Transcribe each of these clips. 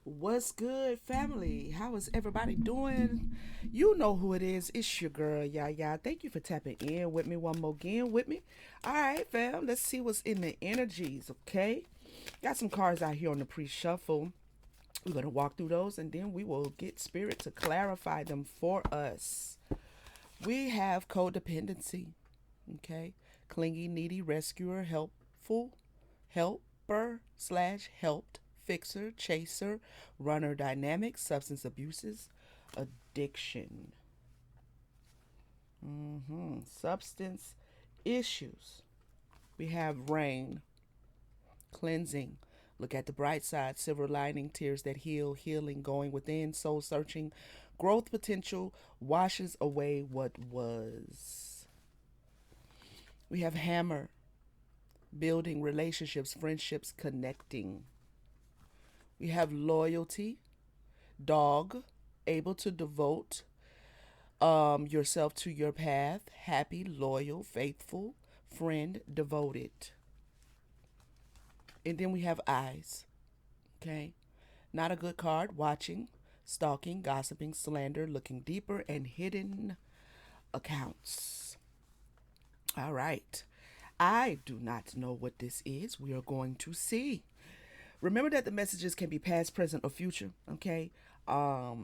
What's good, family? How is everybody doing? You know who it is. It's your girl, Yaya. Thank you for tapping in with me one more again with me. All right, fam. Let's see what's in the energies, okay? Got some cards out here on the pre-shuffle. We're going to walk through those and then we will get spirit to clarify them for us. We have codependency, okay? Clingy, needy, rescuer, helpful, helper slash helped, fixer, chaser, runner dynamic, substance abuses, addiction, substance issues. We have rain, cleansing. Look at the bright side, silver lining, tears that heal, healing, going within, soul searching, growth potential, washes away what was. We have hammer, building relationships, friendships, connecting. We have loyalty, dog, able to devote yourself to your path, happy, loyal, faithful, friend, devoted. And then we have eyes, okay? Not a good card, watching, stalking, gossiping, slander, looking deeper, and hidden accounts. All right. I do not know what this is. We are going to see. Remember that the messages can be past, present, or future. Okay.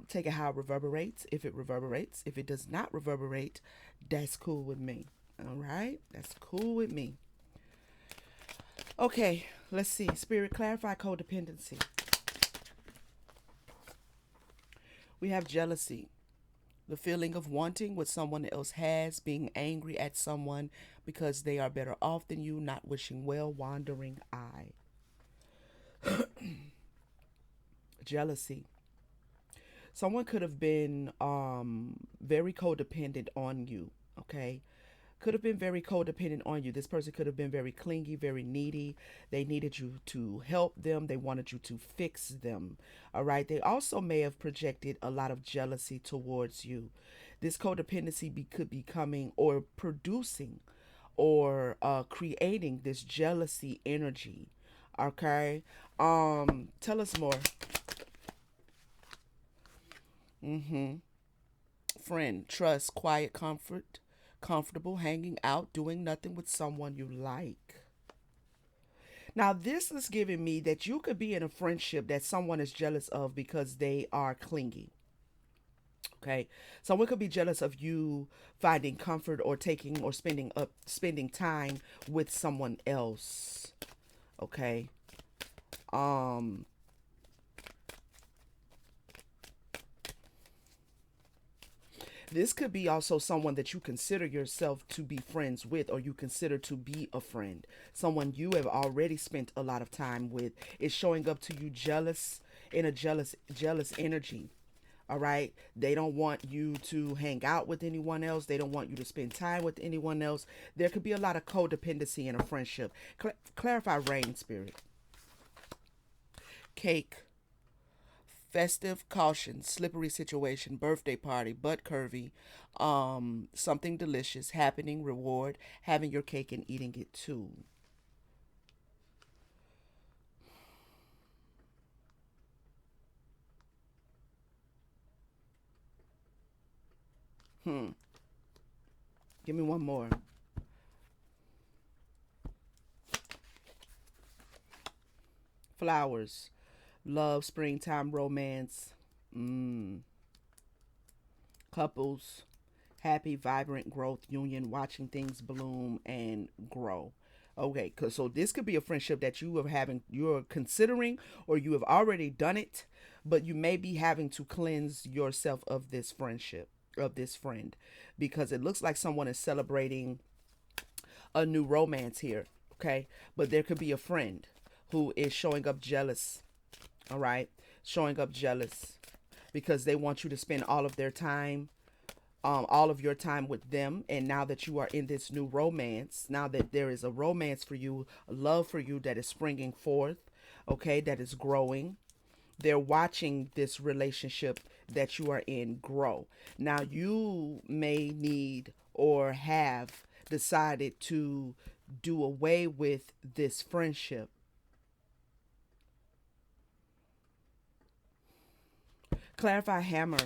Take it how it reverberates. If it reverberates, if it does not reverberate, that's cool with me. All right. That's cool with me. Okay. Let's see. Spirit, clarify codependency. We have jealousy. The feeling of wanting what someone else has, being angry at someone because they are better off than you, not wishing well, wandering eye. Jealousy. Someone could have been very codependent on you, okay? Could have been very codependent on you. This person could have been very clingy, very needy. They needed you to help them. They wanted you to fix them. All right. They also may have projected a lot of jealousy towards you. This codependency could be coming or producing or creating this jealousy energy. Okay. Tell us more. Mm-hmm. Friend, trust, quiet, comfort, comfortable, hanging out, doing nothing with someone you like. Now, this is giving me that you could be in a friendship that someone is jealous of because they are clingy. Okay, someone could be jealous of you finding comfort or taking or spending time with someone else. Okay, um, this could be also someone that you consider yourself to be friends with or you consider to be a friend. Someone you have already spent a lot of time with is showing up to you jealous in a jealous energy. All right. They don't want you to hang out with anyone else. They don't want you to spend time with anyone else. There could be a lot of codependency in a friendship. Clarify rain spirit. Cake, festive, caution, slippery situation, birthday party, butt curvy, something delicious, happening, reward, having your cake and eating it too. Hmm. Give me one more. Flowers, love, springtime, romance, couples, happy, vibrant growth, union, watching things bloom and grow. Okay, cause so this could be a friendship that you're considering, or you have already done it, but you may be having to cleanse yourself of this friendship, of this friend, because it looks like someone is celebrating a new romance here. Okay, but there could be a friend who is showing up jealous. All right, showing up jealous because they want you to spend all of your time with them. And now that you are in this new romance, now that there is a romance for you, a love for you that is springing forth, okay, that is growing, they're watching this relationship that you are in grow. Now, you may need or have decided to do away with this friendship. Clarify hammer,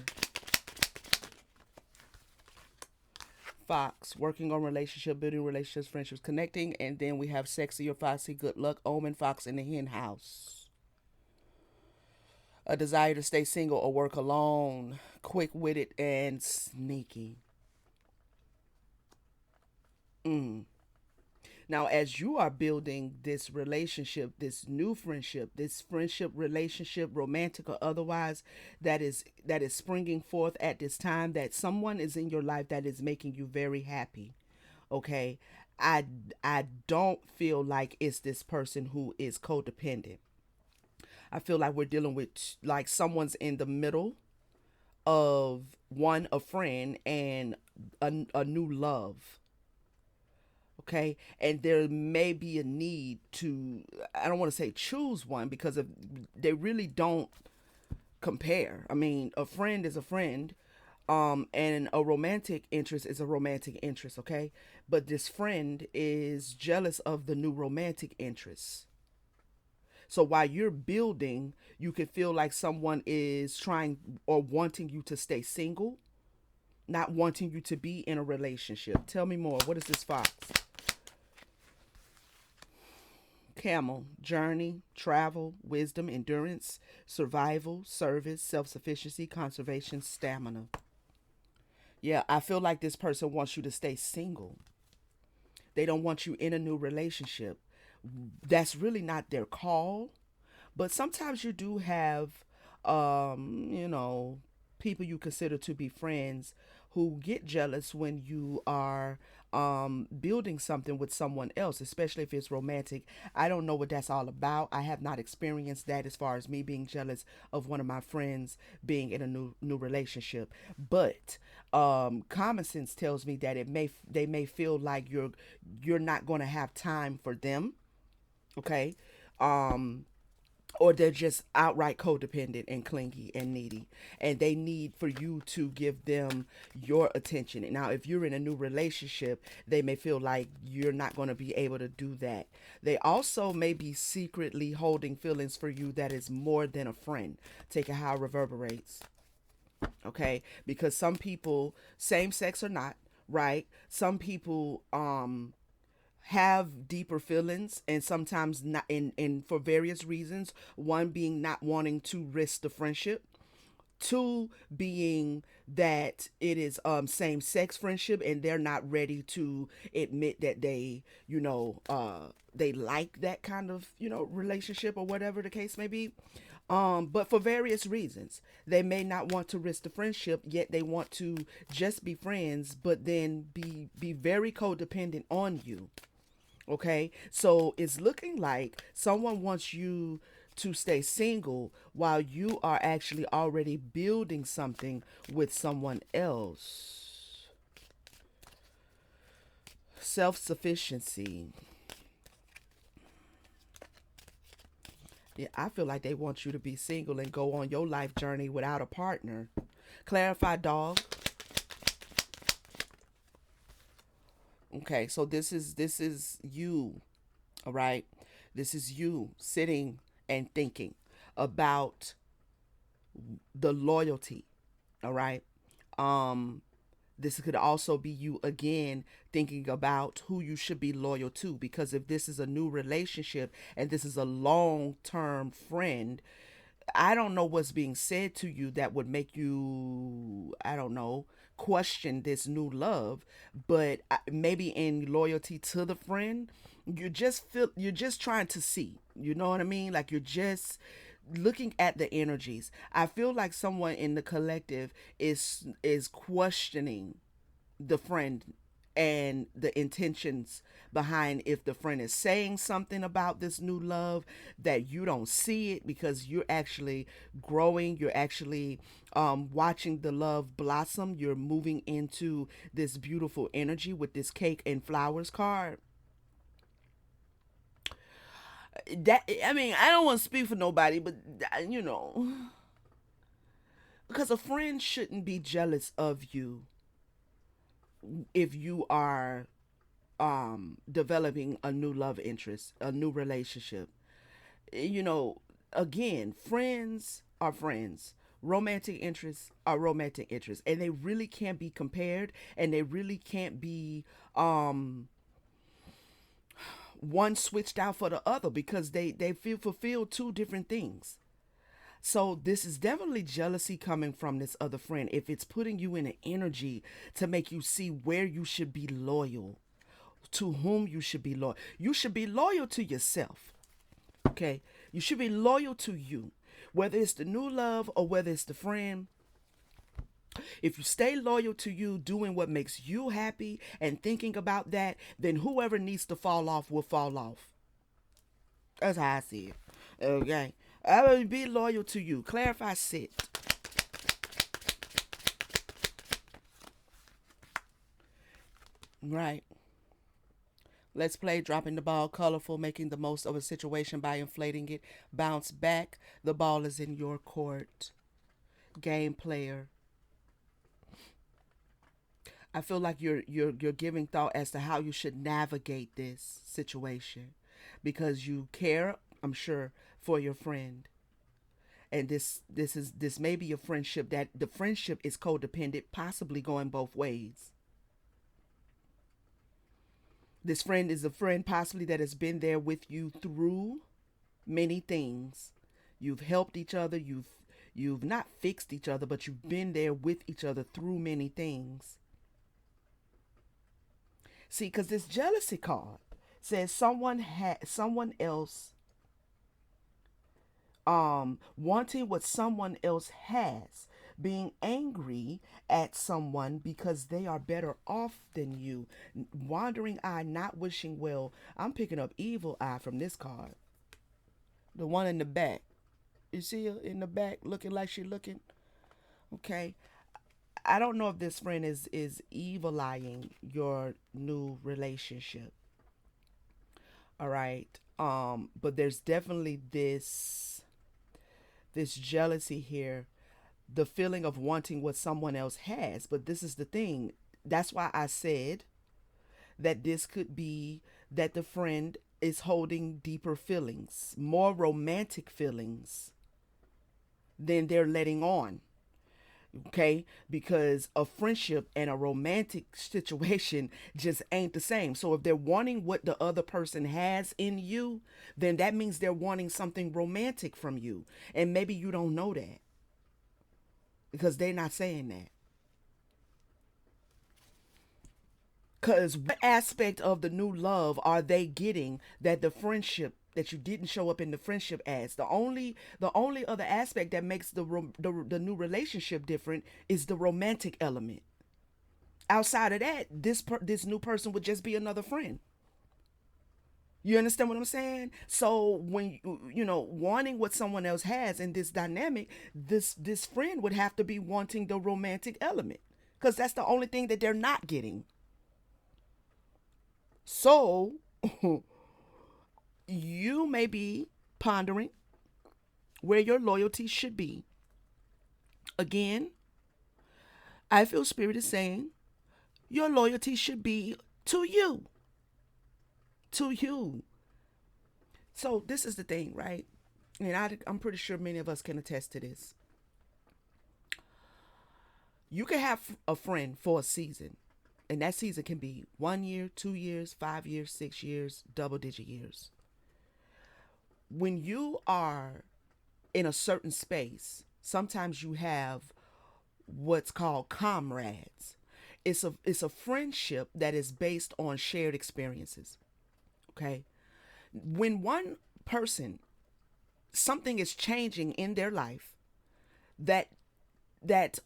fox, working on relationship, building relationships, friendships, connecting, and then we have sexy or foxy, good luck, omen, fox in the hen house. A desire to stay single or work alone, quick witted and sneaky. Mm. Now, as you are building this relationship, this new friendship, this friendship relationship, romantic or otherwise, that is springing forth at this time, that someone is in your life that is making you very happy. Okay, I I don't feel like it's this person who is codependent. I feel like we're dealing with like someone's in the middle of one a friend and a new love. Okay, and there may be a need to, I don't want to say choose one, because if they really don't compare. I mean, a friend is a friend, and a romantic interest is a romantic interest. Okay, but this friend is jealous of the new romantic interest. So while you're building, you can feel like someone is trying or wanting you to stay single, not wanting you to be in a relationship. Tell me more. What is this fox? Camel, journey, travel, wisdom, endurance, survival, service, self sufficiency, conservation, stamina. Yeah, I feel like this person wants you to stay single. They don't want you in a new relationship. That's really not their call. But sometimes you do have, you know, people you consider to be friends who get jealous when you are building something with someone else, especially if it's romantic. I don't know what that's all about. I have not experienced that as far as me being jealous of one of my friends being in a new relationship. But common sense tells me that they may feel like you're not going to have time for them. Okay. Um, or they're just outright codependent and clingy and needy, and they need for you to give them your attention. And now if you're in a new relationship, they may feel like you're not going to be able to do that. They also may be secretly holding feelings for you that is more than a friend. Take it how it reverberates. Okay, because some people, same sex or not, right, some people have deeper feelings, and sometimes not, in for various reasons, one being not wanting to risk the friendship, two being that it is same sex friendship and they're not ready to admit that they like that kind of relationship, or whatever the case may be. But for various reasons, they may not want to risk the friendship, yet they want to just be friends, but then be very codependent on you. Okay, so it's looking like someone wants you to stay single while you are actually already building something with someone else. Self sufficiency. Yeah, I feel like they want you to be single and go on your life journey without a partner. Clarify, dog. Okay, so this is you, all right? This is you sitting and thinking about the loyalty, all right? Um this could also be you again thinking about who you should be loyal to, because if this is a new relationship and this is a long-term friend, I don't know what's being said to you that would make you, I don't know, question this new love. But maybe in loyalty to the friend, you're just trying to see. You know what I mean? Like you're just looking at the energies. I feel like someone in the collective is questioning the friend and the intentions behind, if the friend is saying something about this new love that you don't see it, because you're actually growing, you're actually watching the love blossom, you're moving into this beautiful energy with this cake and flowers card. That, I mean, I don't want to speak for nobody, but because a friend shouldn't be jealous of you if you are developing a new love interest, a new relationship. You know, again, friends are friends. Romantic interests are romantic interests, and they really can't be compared, and they really can't be um one switched out for the other, because they feel fulfill two different things. So this is definitely jealousy coming from this other friend. If it's putting you in an energy to make you see where you should be loyal, to whom you should be loyal. You should be loyal to yourself. Okay? You should be loyal to you. Whether it's the new love or whether it's the friend, if you stay loyal to you, doing what makes you happy and thinking about that, then whoever needs to fall off will fall off. That's how I see it. Okay? I will be loyal to you. Clarify sit. Right. Let's play, dropping the ball, colorful, making the most of a situation by inflating it. Bounce back. The ball is in your court. Game player. I feel like you're giving thought as to how you should navigate this situation, because you care, I'm sure, for your friend. And this may be a friendship that the friendship is codependent, possibly going both ways. This friend is a friend possibly that has been there with you through many things. You've helped each other, you've not fixed each other, but you've been there with each other through many things. See, because this jealousy card says someone else wanting what someone else has, being angry at someone because they are better off than you, wandering eye, not wishing well. I'm picking up evil eye from this card. The one in the back. You see her in the back looking like she looking? Okay. I don't know if this friend is evil eyeing your new relationship. All right. But there's definitely this jealousy here, the feeling of wanting what someone else has. But this is the thing. That's why I said that this could be that the friend is holding deeper feelings, more romantic feelings than they're letting on. Okay, because a friendship and a romantic situation just ain't the same. So if they're wanting what the other person has in you, then that means they're wanting something romantic from you, and maybe you don't know that because they're not saying that. Because what aspect of the new love are they getting that the friendship that you didn't show up in the friendship as? The only other aspect that makes the new relationship different is the romantic element. Outside of that, this new person would just be another friend. You understand what I'm saying? So when wanting what someone else has in this dynamic, this friend would have to be wanting the romantic element, because that's the only thing that they're not getting. So you may be pondering where your loyalty should be. Again, I feel Spirit is saying your loyalty should be to you. To you. So this is the thing, right? And I'm pretty sure many of us can attest to this. You can have a friend for a season, and that season can be 1 year, 2 years, 5 years, 6 years, double digit years. When you are in a certain space, sometimes you have what's called comrades. It's a friendship that is based on shared experiences. Okay? When one person, something is changing in their life that that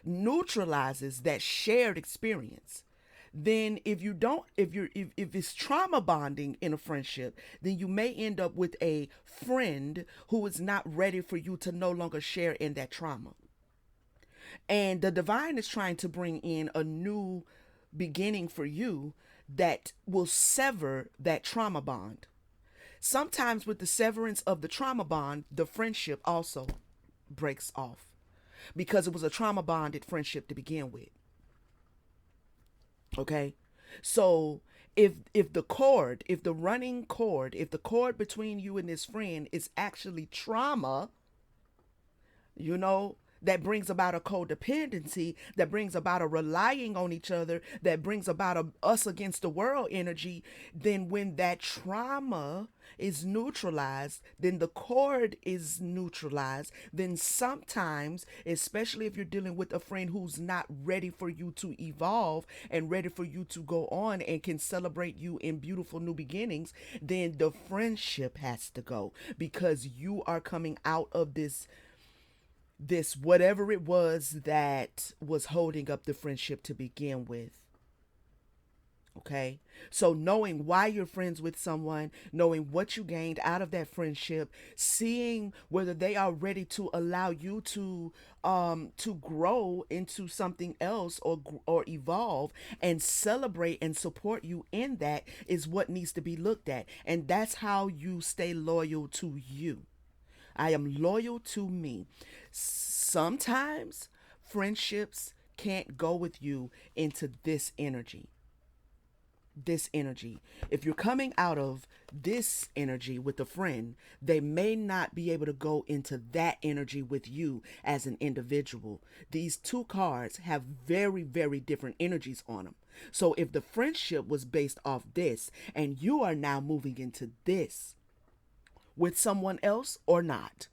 neutralizes that shared experience, then if you don't if it's trauma bonding in a friendship, then you may end up with a friend who is not ready for you to no longer share in that trauma. And the divine is trying to bring in a new beginning for you that will sever that trauma bond. Sometimes with the severance of the trauma bond, the friendship also breaks off, because it was a trauma bonded friendship to begin with. Okay? So if the cord, if the running cord, if the cord between you and this friend is actually trauma, you know, that brings about a codependency, that brings about a relying on each other, that brings about a us against the world energy, then when that trauma is neutralized, then the cord is neutralized, then sometimes, especially if you're dealing with a friend who's not ready for you to evolve and ready for you to go on and can celebrate you in beautiful new beginnings, then the friendship has to go because you are coming out of this whatever it was that was holding up the friendship to begin with. Okay. So knowing why you're friends with someone, knowing what you gained out of that friendship, seeing whether they are ready to allow you to grow into something else or evolve and celebrate and support you in that is what needs to be looked at. And that's how you stay loyal to you. I am loyal to me. Sometimes friendships can't go with you into this energy. This energy. If you're coming out of this energy with a friend, they may not be able to go into that energy with you as an individual. These two cards have very, very different energies on them. So if the friendship was based off this and you are now moving into this with someone else or not,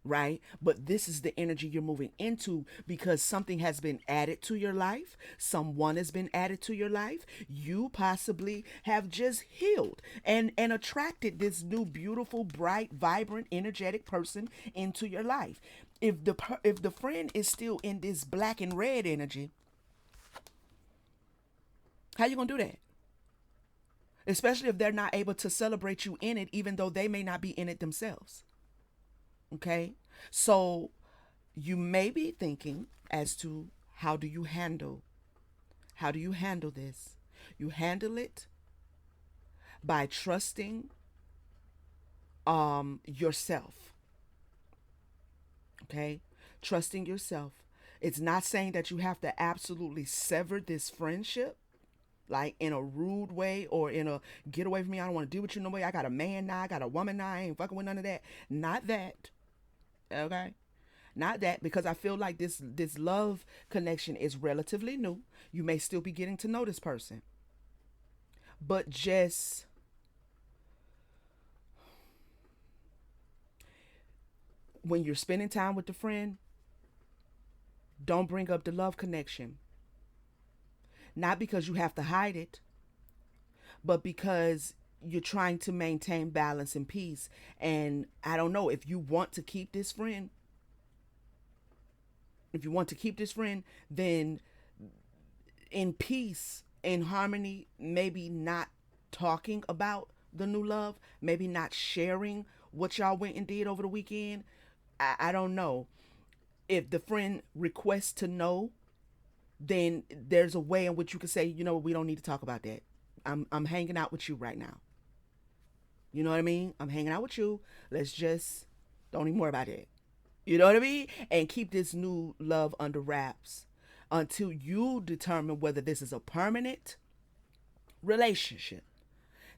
right? But this is the energy you're moving into because something has been added to your life. Someone has been added to your life. You possibly have just healed and attracted this new beautiful, bright, vibrant, energetic person into your life. If the friend is still in this black and red energy, how you going to do that? Especially if they're not able to celebrate you in it even though they may not be in it themselves. Okay? So you may be thinking as to how do you handle this? You handle it by trusting yourself. Okay? Trusting yourself. It's not saying that you have to absolutely sever this friendship like in a rude way or in a get away from me, I don't want to deal with you no way. I got a man now, I got a woman now, I ain't fucking with none of that. Not that. Okay? Not that, because I feel like this love connection is relatively new. You may still be getting to know this person. But just when you're spending time with the friend, don't bring up the love connection. Not because you have to hide it, but because you're trying to maintain balance and peace. And I don't know if you want to keep this friend. If you want to keep this friend, then in peace, in harmony, maybe not talking about the new love, maybe not sharing what y'all went and did over the weekend. I don't know. If the friend requests to know, then there's a way in which you can say, you know, we don't need to talk about that. I'm hanging out with you right now. You know what I mean? I'm hanging out with you. Let's just don't even worry about it. You know what I mean? And keep this new love under wraps until you determine whether this is a permanent relationship.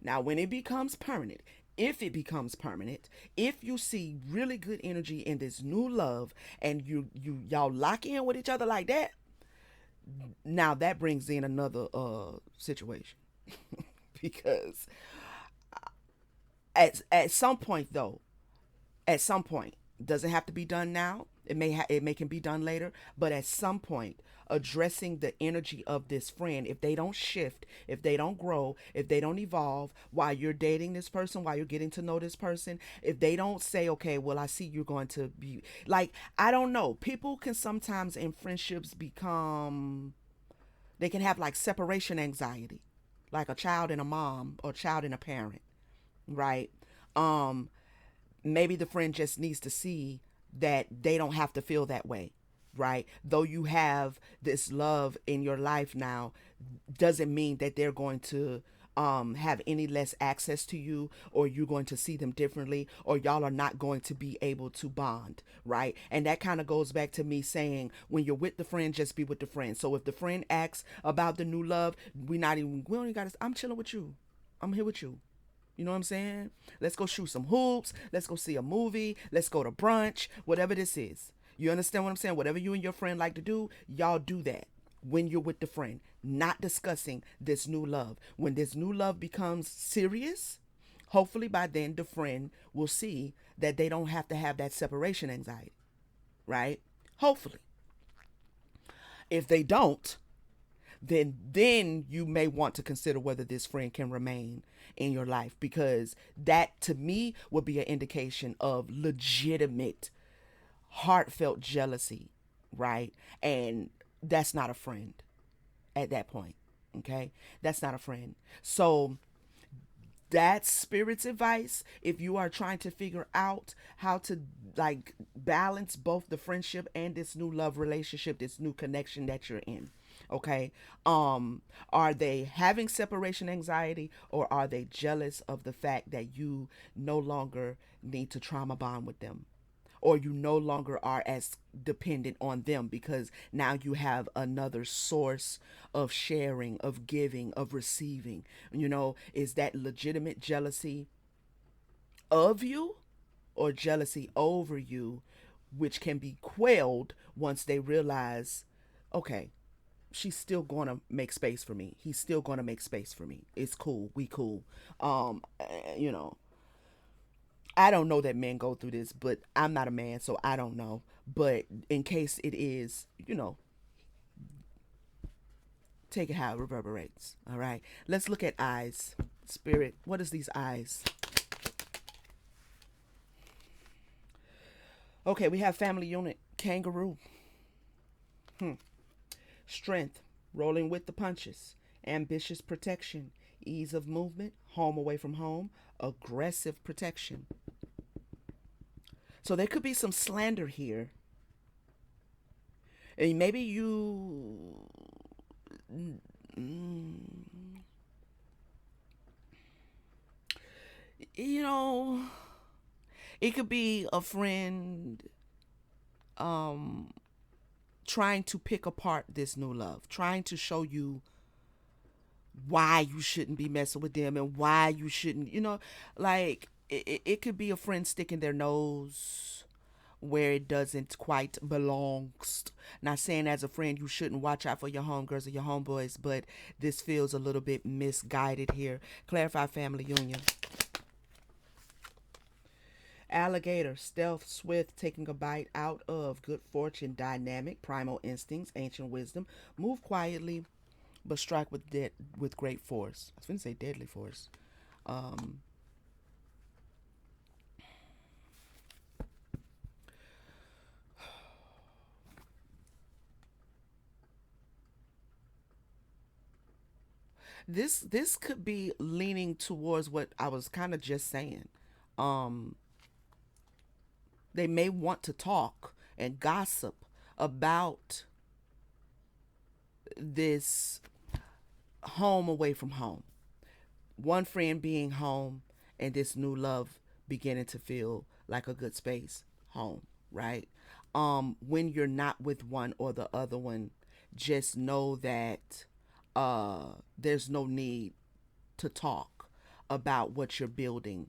Now, when it becomes permanent, if it becomes permanent, if you see really good energy in this new love and y'all lock in with each other like that, now that brings in another situation because at some point though, at some point, doesn't have to be done now. It may can be done later, but at some point, addressing the energy of this friend, if they don't shift, if they don't grow, if they don't evolve while you're dating this person, while you're getting to know this person, if they don't say, okay, well, I see you're going to be like, I don't know. People can sometimes in friendships become, they can have like separation anxiety, like a child and a mom or a child and a parent, right? Um, Maybe the friend just needs to see that they don't have to feel that way, right? Though you have this love in your life now, doesn't mean that they're going to have any less access to you, or you're going to see them differently, or y'all are not going to be able to bond, right? And that kind of goes back to me saying, when you're with the friend, just be with the friend. So if the friend asks about the new love, we don't even got to, I'm chilling with you. I'm here with you. You know what I'm saying? Let's go shoot some hoops. Let's go see a movie. Let's go to brunch. Whatever this is. You understand what I'm saying? Whatever you and your friend like to do, y'all do that when you're with the friend, not discussing this new love. When this new love becomes serious, hopefully by then the friend will see that they don't have to have that separation anxiety, right? Hopefully. If they don't, then you may want to consider whether this friend can remain in your life, because that to me would be an indication of legitimate heartfelt jealousy, right? And that's not a friend at that point. Okay? That's not a friend. So that's spirit's advice if you are trying to figure out how to like balance both the friendship and this new love relationship, this new connection that you're in. Okay? Are they having separation anxiety, or are they jealous of the fact that you no longer need to trauma bond with them, or you no longer are as dependent on them because now you have another source of sharing, of giving, of receiving? Is that legitimate jealousy of you, or jealousy over you, which can be quelled once they realize, okay, she's still gonna make space for me, he's still gonna make space for me, it's cool, we cool. You know, I don't know that men go through this, but I'm not a man, so I don't know. But in case it is, take it how it reverberates. All right. Let's look at eyes. Spirit, what is these eyes? Okay, we have family unit, kangaroo. Strength, rolling with the punches. Ambitious protection, ease of movement, home away from home, aggressive protection. So there could be some slander here. And maybe you know, it could be a friend um trying to pick apart this new love, trying to show you why you shouldn't be messing with them and why you shouldn't, like it could be a friend sticking their nose where it doesn't quite belongs. Not saying as a friend you shouldn't watch out for your homegirls or your homeboys, but this feels a little bit misguided here. Clarify family union. Alligator, stealth, swift, taking a bite out of, good fortune, dynamic, primal instincts, ancient wisdom, move quietly, but strike with great force. I was going to say deadly force. Um, this could be leaning towards what I was kind of just saying. Um, they may want to talk and gossip about this home away from home. One friend being home, and this new love beginning to feel like a good space home, right? When you're not with one or the other one, just know that there's no need to talk about what you're building,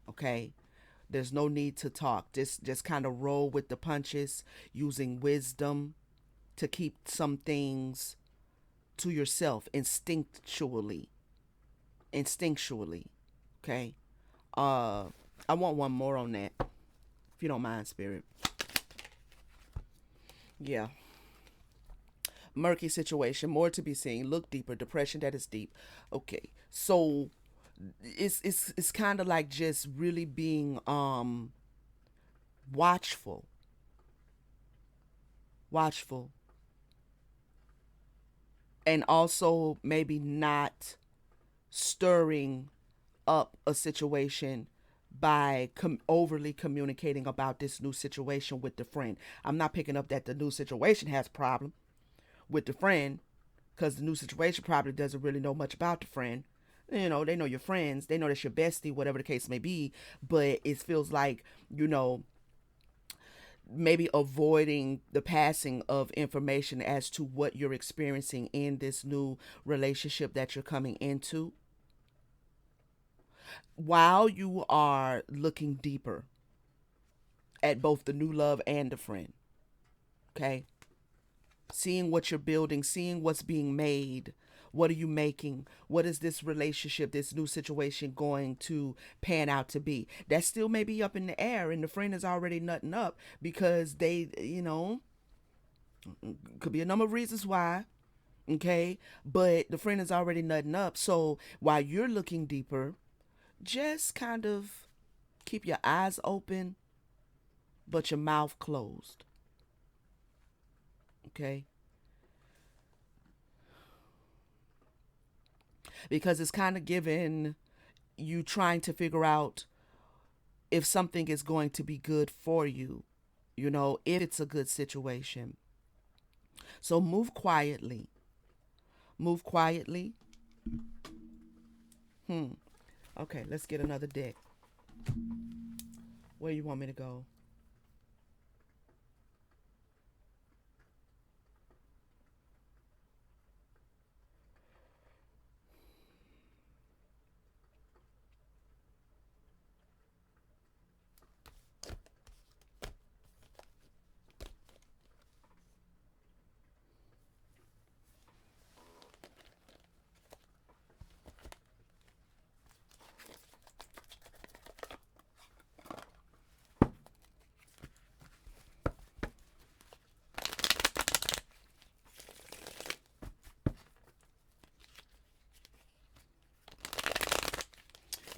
okay? There's no need to talk. Just kind of roll with the punches, using wisdom to keep some things to yourself instinctually. Okay. Uh, I want one more on that, if you don't mind, spirit. Yeah. Murky situation, more to be seen. Look deeper. Depression that is deep. Okay. So it's kind of like just really being watchful, watchful, and also maybe not stirring up a situation by overly communicating about this new situation with the friend. I'm not picking up that the new situation has a problem with the friend, because the new situation probably doesn't really know much about the friend. They know your friends, they know that's your bestie, whatever the case may be, but it feels like, maybe avoiding the passing of information as to what you're experiencing in this new relationship that you're coming into, while you are looking deeper at both the new love and the friend. Okay. Seeing what you're building, seeing what's being made. What are you making? What is this relationship, this new situation going to pan out to be? That still may be up in the air, and the friend is already nutting up because they, could be a number of reasons why. Okay. But the friend is already nutting up. So while you're looking deeper, just kind of keep your eyes open, but your mouth closed. Okay. Because it's kind of given you trying to figure out if something is going to be good for you, if it's a good situation. So move quietly. Move quietly. Okay, let's get another deck. Where you want me to go?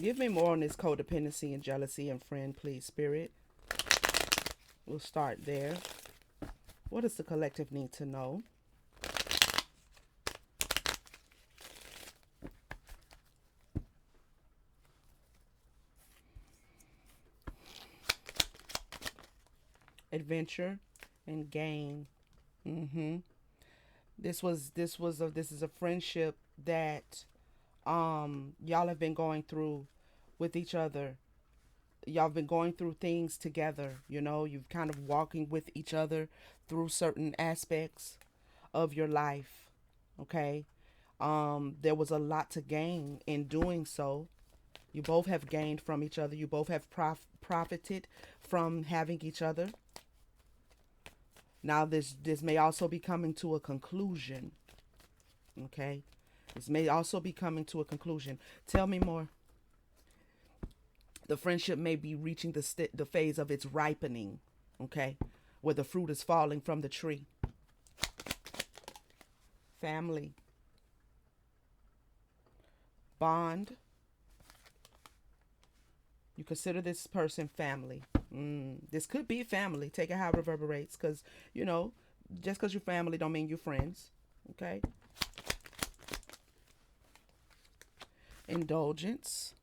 Give me more on this codependency and jealousy and friend, please, Spirit. We'll start there. What does the collective need to know? Adventure and gain. Mm-hmm. This is a friendship that y'all have been going through with each other. Y'all have been going through things together. You've kind of walking with each other through certain aspects of your life. Okay. There was a lot to gain in doing so. You both have gained from each other. You both have profited from having each other. Now this may also be coming to a conclusion. Okay. This may also be coming to a conclusion. Tell me more. The friendship may be reaching the phase of its ripening. Okay. Where the fruit is falling from the tree. Family. Bond. You consider this person family. This could be family. Take it how it reverberates. Because, just because you're family don't mean you're friends. Okay. Indulgence.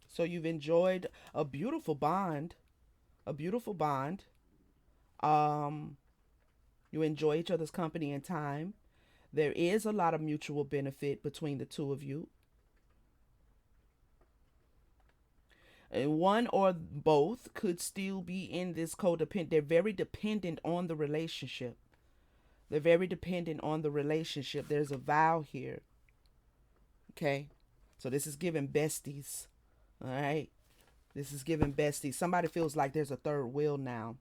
So you've enjoyed a beautiful bond. A beautiful bond. You enjoy each other's company and time. There is a lot of mutual benefit between the two of you. And one or both could still be in this codependent. They're very dependent on the relationship. They're very dependent on the relationship. There's a vow here. Okay. So this is giving besties. All right. This is giving besties. Somebody feels like there's a third wheel now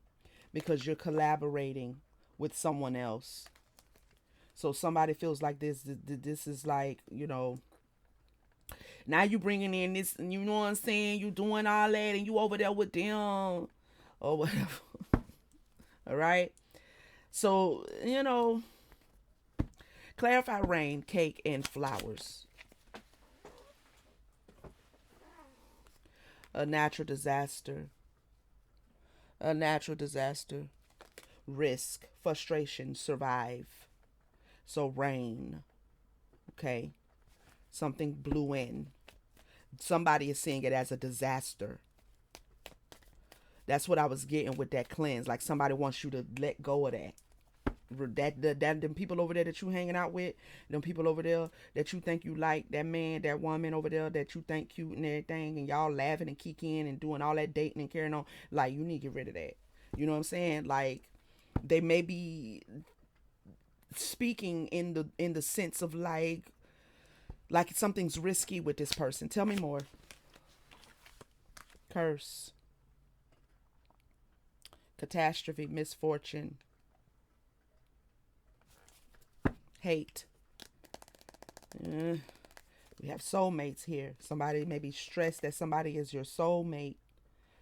because you're collaborating with someone else. So somebody feels like this is like, now you bringing in this, you know what I'm saying? You doing all that and you over there with them or whatever. All right. So, clarify rain, cake, and flowers. A natural disaster. A natural disaster. Risk, frustration, survive. So rain. Okay. Something blew in. Somebody is seeing it as a disaster. That's what I was getting with that cleanse. Like somebody wants you to let go of that. Them people over there that you hanging out with, them people over there that you think you like, that man, that woman over there that you think cute and everything, and y'all laughing and kicking and doing all that dating and carrying on. Like you need to get rid of that. You know what I'm saying? Like they may be speaking in the sense of like something's risky with this person. Tell me more. Curse. catastrophe, misfortune, hate. Uh, we have soulmates here. Somebody may be stressed that somebody is your soulmate,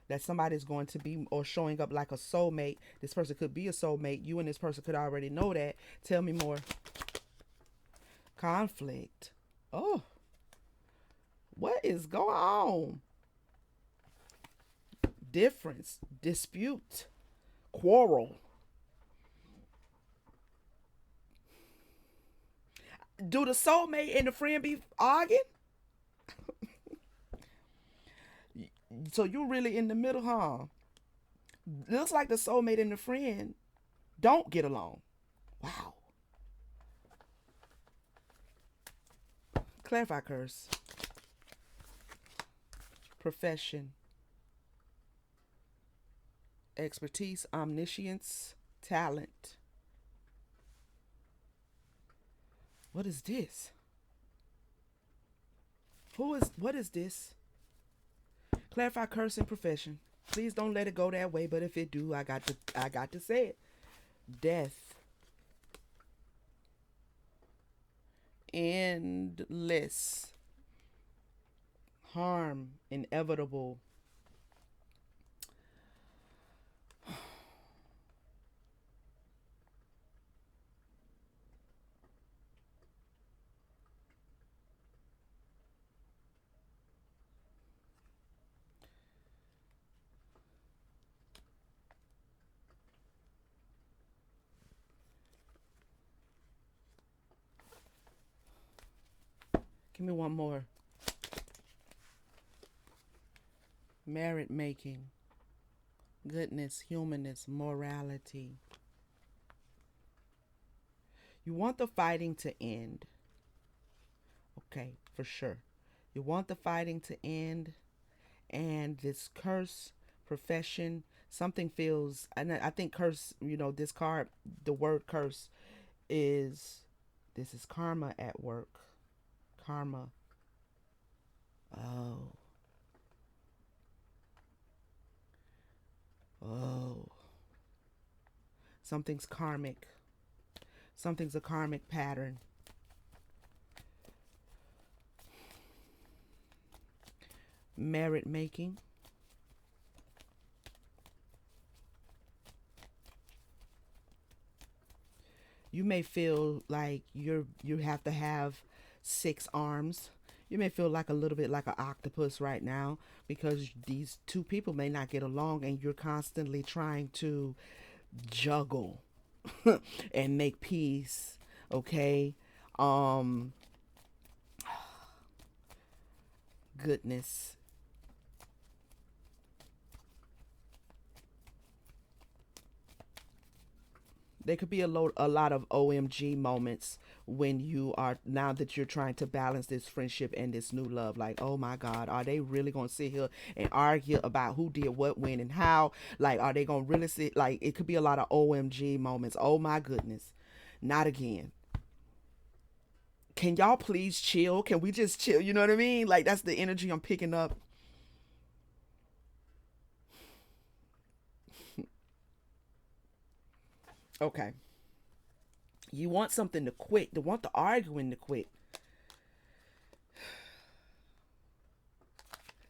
that somebody's going to be or showing up like a soulmate. This person could be a soulmate. You and this person could already know that. Tell me more. Conflict. Oh, what is going on? Difference, dispute, quarrel. Do the soulmate and the friend be arguing? So you really in the middle, huh? Looks like the soulmate and the friend don't get along. Wow. Clarify curse. Profession. Expertise, omniscience, talent. What is this? What is this? Clarify curse and profession. Please don't let it go that way, but if it do, I got to say it. Death. Endless. Harm, inevitable. Give me one more. Merit making. Goodness, humanness, morality. You want the fighting to end. Okay, for sure. You want the fighting to end, and this curse, profession, something feels, and I think curse, this card, the word curse is, this is karma at work. Karma. Oh. Oh. Something's karmic. Something's a karmic pattern. Merit making. You may feel like you have to have 6 arms. You may feel like a little bit like an octopus right now because these two people may not get along and you're constantly trying to juggle and make peace, okay? Um Goodness. There could be a lot of OMG moments when you are, now that you're trying to balance this friendship and this new love. Like, oh my God, are they really gonna sit here and argue about who did what, when, and how? Like, are they gonna really sit? Like, it could be a lot of OMG moments. Oh my goodness, not again. Can y'all please chill? Can we just chill? You know what I mean? Like, that's the energy I'm picking up. Okay. You want something to quit. You want the arguing to quit.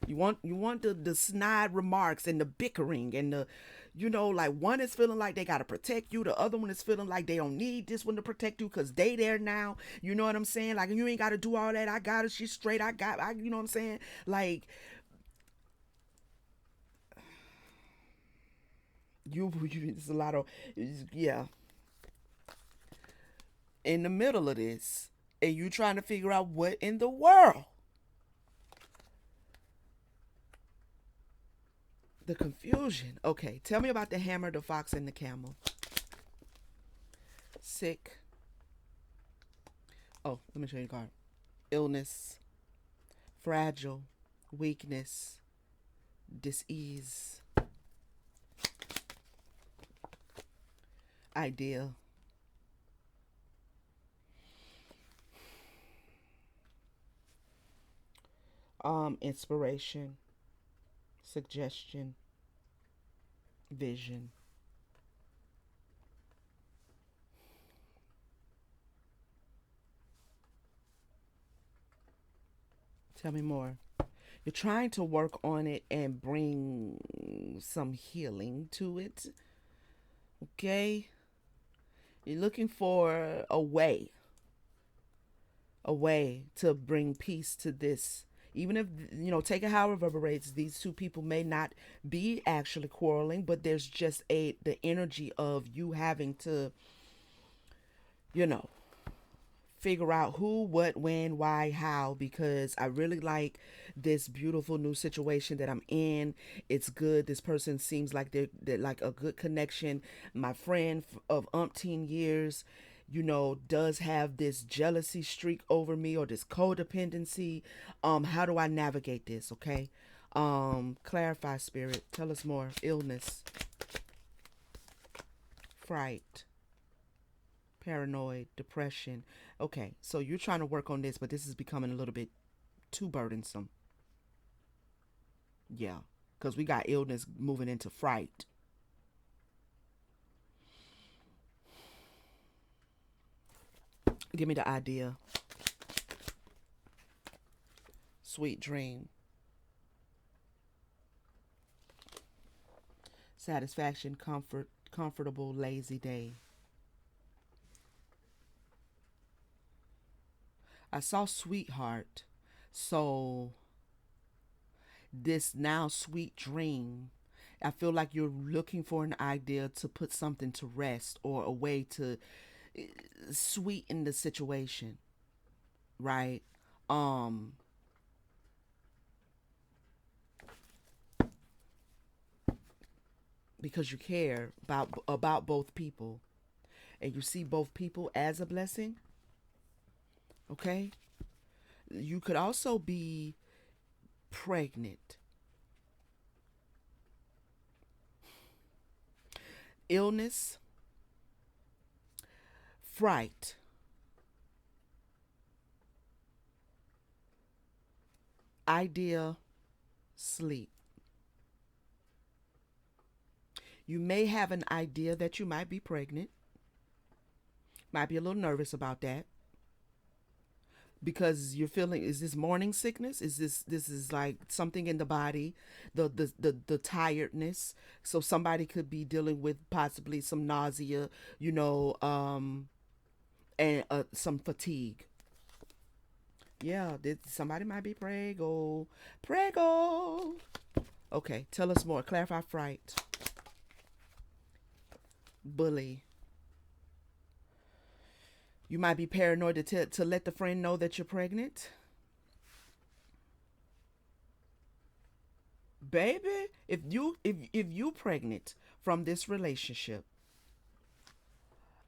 You want the snide remarks and the bickering and the, like, one is feeling like they gotta protect you, the other one is feeling like they don't need this one to protect you because they there now. You know what I'm saying? Like, you ain't gotta do all that. I got her. She's straight. You know what I'm saying? Like, it's a lot of, yeah, in the middle of this, and you trying to figure out what in the world. The confusion. Okay, tell me about the hammer, the fox, and the camel. Sick. Oh, let me show you the card. Illness, fragile, weakness, dis-ease, ideal. Inspiration, suggestion, vision. Tell me more. You're trying to work on it and bring some healing to it. Okay? You're looking for a way to bring peace to this. Even if, take it how it reverberates, these two people may not be actually quarreling, but there's just the energy of you having to, you know, figure out who, what, when, why, how, because I really like this beautiful new situation that I'm in. It's good. This person seems like they're like a good connection. My friend of umpteen years, does have this jealousy streak over me or this codependency. How do I navigate this? Okay. Clarify, spirit. Tell us more. Illness, fright, paranoid, depression. Okay, so you're trying to work on this, but this is becoming a little bit too burdensome. Yeah, because we got illness moving into fright. Give me the idea. Sweet dream, satisfaction, comfort, comfortable, lazy day. I saw sweetheart, so this now sweet dream. I feel like you're looking for an idea to put something to rest or a way to uh, sweeten the situation, right? Um, because you care about both people and you see both people as a blessing, okay? You could also be pregnant. Illness, fright, idea, sleep. You may have an idea that you might be pregnant. Might be a little nervous about that because you're feeling, is this morning sickness? This is like something in the body, the tiredness. So somebody could be dealing with possibly some nausea, and some fatigue. Yeah, somebody might be prego. Okay, tell us more. Clarify fright, bully. You might be paranoid to let the friend know that you're pregnant. Baby, if you pregnant from this relationship,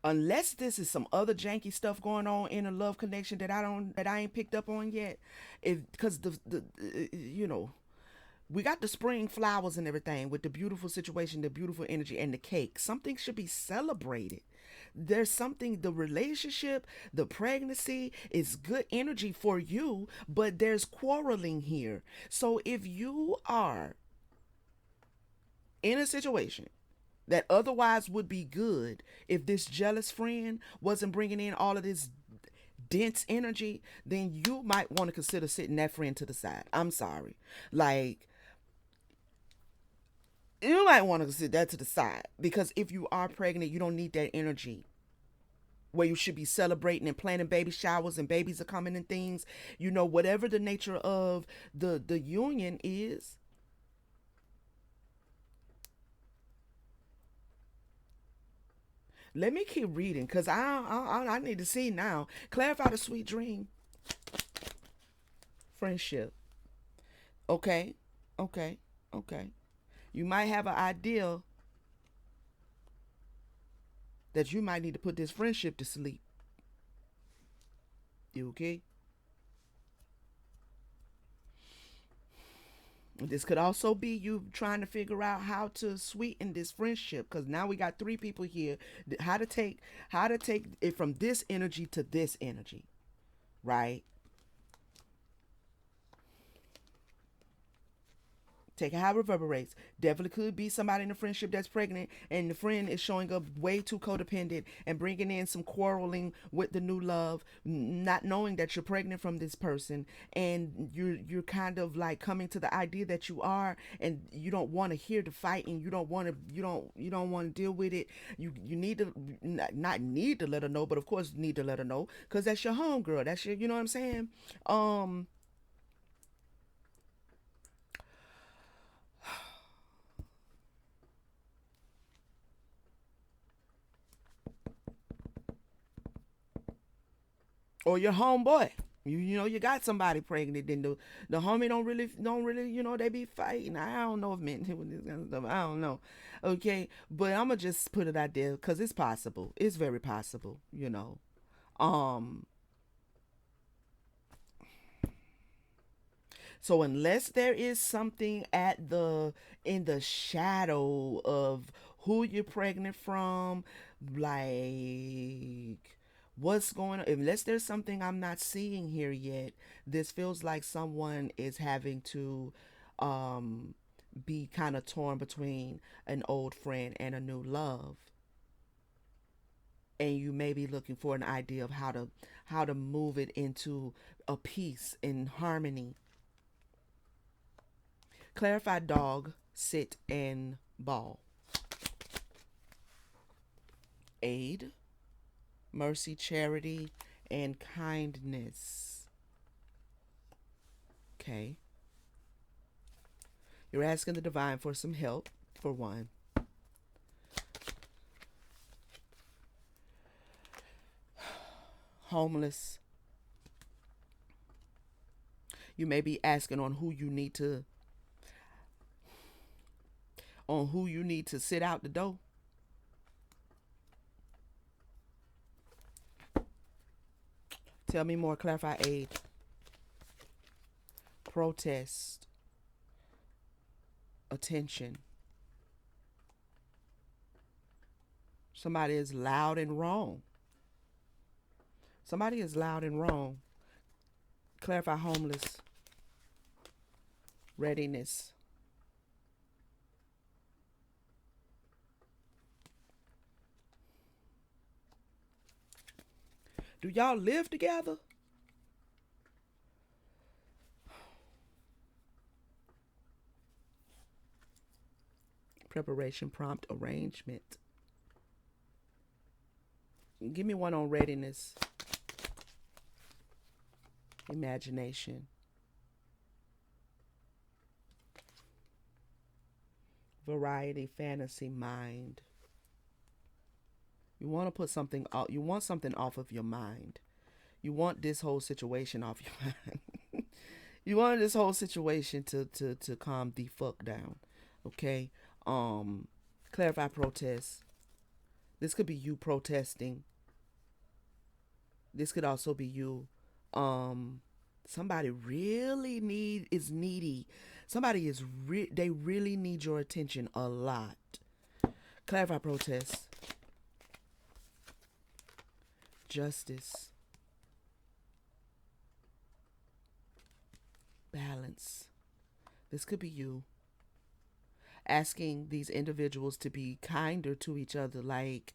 unless this is some other janky stuff going on in a love connection that I ain't picked up on yet, if because the we got the spring flowers and everything with the beautiful situation, the beautiful energy, and the cake. Something should be celebrated. There's something, the relationship, the pregnancy is good energy for you, but there's quarreling here. So if you are in a situation that otherwise would be good, if this jealous friend wasn't bringing in all of this dense energy, then you might want to consider sitting that friend to the side. I'm sorry. Like, you might want to sit that to the side because if you are pregnant, you don't need that energy where you should be celebrating and planning baby showers and babies are coming and things. Whatever the nature of the union is. Let me keep reading because I need to see now. Clarify the sweet dream. Friendship. Okay. Okay. Okay. You might have an idea that you might need to put this friendship to sleep. You okay? This could also be you trying to figure out how to sweeten this friendship because now we got three people here. How to take it from this energy to this energy, right? Take it how it reverberates. Definitely could be somebody in a friendship that's pregnant, and the friend is showing up way too codependent and bringing in some quarreling with the new love, not knowing that you're pregnant from this person, and you're kind of like coming to the idea that you are, and you don't want to hear the fight, and you don't want to deal with it. You need to not need to let her know, but of course you need to let her know because that's your home girl. That's your, you know what I'm saying. Um, or your homeboy. You know you got somebody pregnant, then the homie don't really they be fighting. I don't know if men with this kind of stuff. I don't know, okay, but I'm gonna just put it out there because it's possible. It's very possible. Um. So unless there is something at the in the shadow of who you're pregnant from, like what's going on, unless there's something I'm not seeing here yet, this feels like someone is having to um be kind of torn between an old friend and a new love. And you may be looking for an idea of how to move it into a peace and harmony. Clarify dog, sit, and ball. Aid, mercy, charity, and kindness. Okay. You're asking the divine for some help, for one. Homeless. You may be asking on who you need to sit out the door. Tell me more. Clarify aid. Protest. Attention. Somebody is loud and wrong. Somebody is loud and wrong. Clarify homeless. Readiness. Do y'all live together? Preparation, prompt, arrangement. Give me one on readiness. Imagination. Variety, fantasy, mind. You want to put something out. You want something off of your mind. You want this whole situation off your mind. You want this whole situation to calm the fuck down. Okay? Um Clarify protest. This could be you protesting. This could also be you. Um Somebody really is needy. Somebody they really need your attention a lot. Clarify protest. Justice. Balance. This could be you asking these individuals to be kinder to each other, like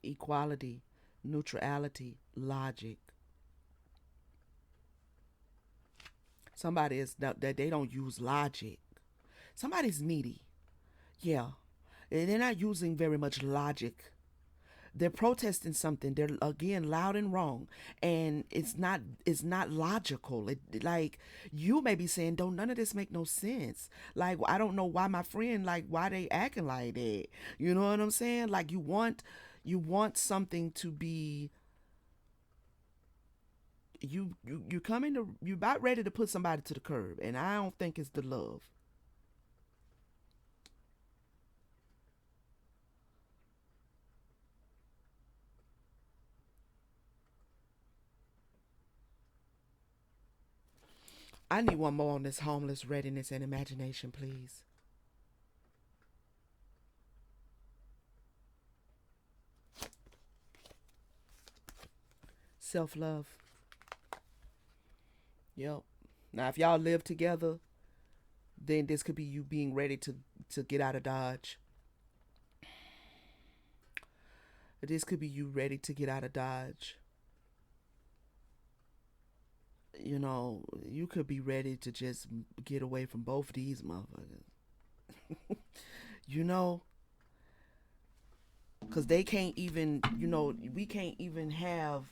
equality, neutrality, logic. Somebody is that they don't use logic. Somebody's needy. Yeah. And they're not using very much logic. They're protesting something. They're again loud and wrong, and it's not logical. Like you may be saying, "Don't none of this make no sense." Like I don't know why my friend, like why they acting like that. You know what I'm saying? Like you want something to be you coming to you about ready to put somebody to the curb, and I don't think it's the love. I need one more on this homeless readiness and imagination, please. Self love. Yep. Now, if y'all live together, then this could be you being ready to get out of Dodge. This could be you ready to get out of Dodge. You know, you could be ready to just get away from both of these motherfuckers. You know, because they can't even, we can't even have,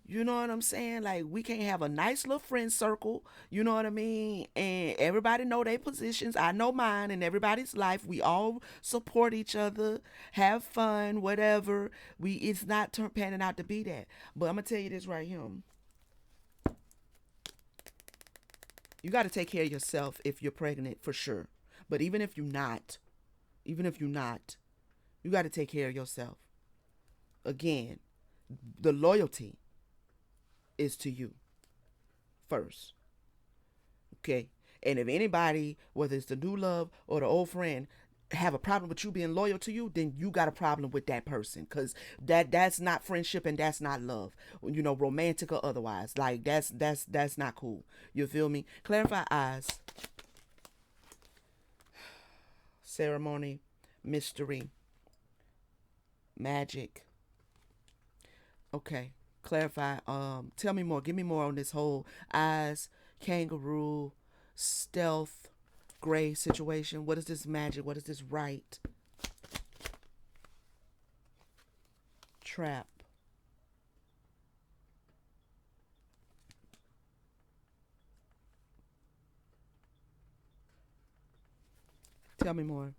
you know what I'm saying? Like, we can't have a nice little friend circle, you know what I mean? And everybody know their positions. I know mine in everybody's life. We all support each other, have fun, whatever. It's not panning out to be that. But I'm going to tell you this right here. You got to take care of yourself if you're pregnant, for sure. But even if you're not, you got to take care of yourself. Again, the loyalty is to you first. Okay? And if anybody, whether it's the new love or the old friend, have a problem with you being loyal to you, then you got a problem with that person, because that's not friendship and that's not love, romantic or otherwise. Like, that's not cool. You feel me? Clarify eyes, ceremony, mystery, magic. Okay. Clarify. Tell me more. Give me more on this whole eyes, kangaroo, stealth, gray situation. What is this magic? What is this right? Trap. Tell me more.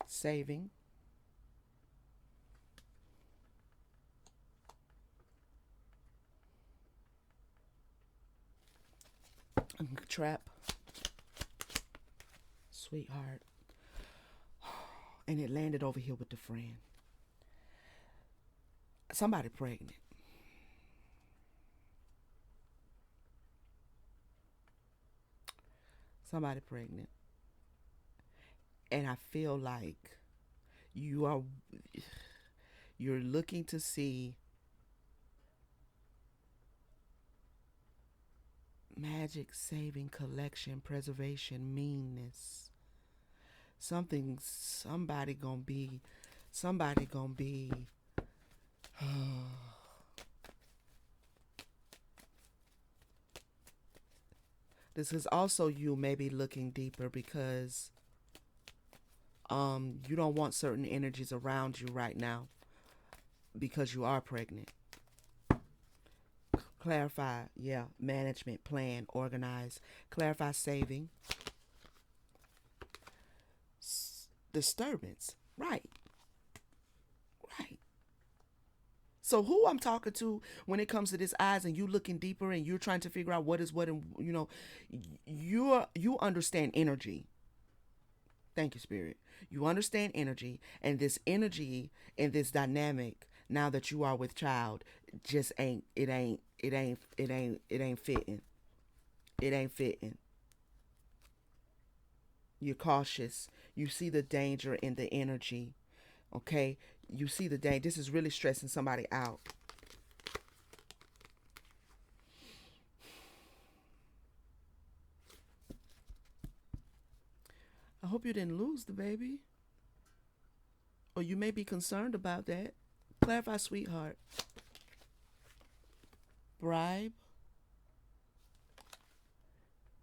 Saving. Trap. Sweetheart. And it landed over here with the friend. Somebody pregnant. Somebody pregnant. And I feel like you are you're looking to see magic, saving, collection, preservation, meanness. Somebody gonna be this is also you maybe looking deeper, because you don't want certain energies around you right now because you are pregnant. Clarify, yeah, management, plan, organize. Clarify, saving, disturbance. Right, right. So who I'm talking to when it comes to this eyes, and you looking deeper and you're trying to figure out what is what, and you understand energy. Thank you, Spirit. You understand energy, and this energy and this dynamic, now that you are with child, just ain't fitting. It ain't fitting. You're cautious. You see the danger in the energy. Okay? You see the danger. This is really stressing somebody out. I hope you didn't lose the baby. Or you may be concerned about that. Clarify, sweetheart. Bribe,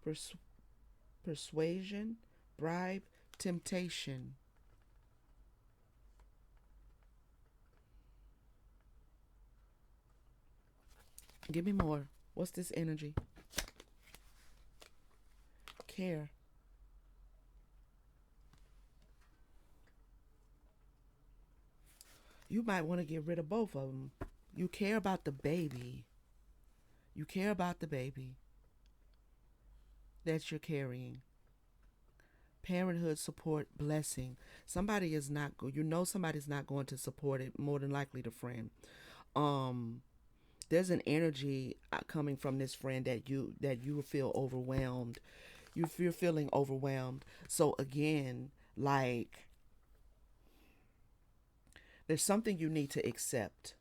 pers- persuasion, bribe, temptation. Give me more. What's this energy? Care. You might want to get rid of both of them. You care about the baby. You care about the baby that you're carrying. Parenthood, support, blessing. Somebody is not somebody's not going to support it, more than likely the friend. Um there's an energy coming from this friend that you feel overwhelmed. You're feeling overwhelmed. So again, like, there's something you need to accept.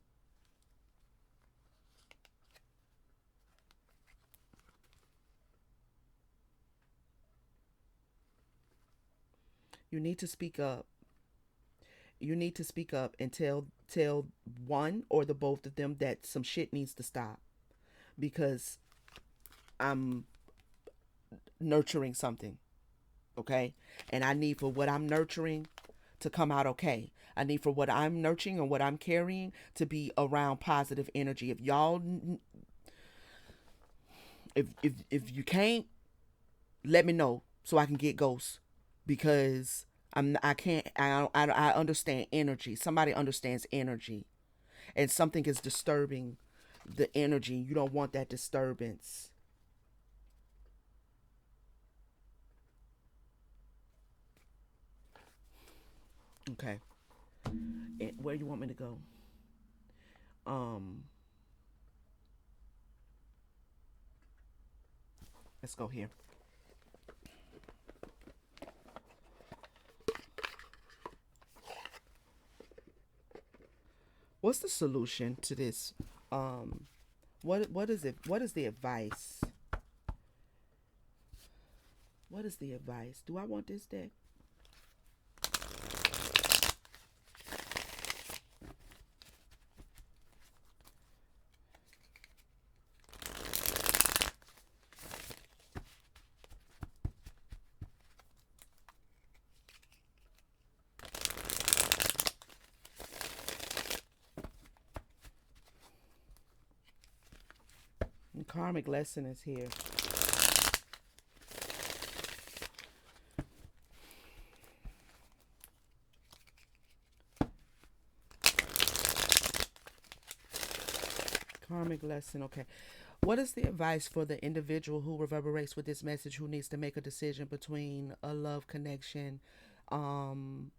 You need to speak up. You need to speak up and tell one or the both of them that some shit needs to stop because I'm nurturing something, okay? And I need for what I'm nurturing to come out okay. I need for what I'm nurturing and what I'm carrying to be around positive energy. If y'all, if you can't, let me know so I can get ghosts because I can't I understand energy. Somebody understands energy, and something is disturbing the energy. You don't want that disturbance. Okay, where do you want me to go? Um, let's go here. What's the solution to this? Um, what is it? What is the advice? What is the advice? Do I want this deck? The karmic lesson is here. Karmic lesson. Okay. What is the advice for the individual who reverberates with this message who needs to make a decision between a love connection? Um,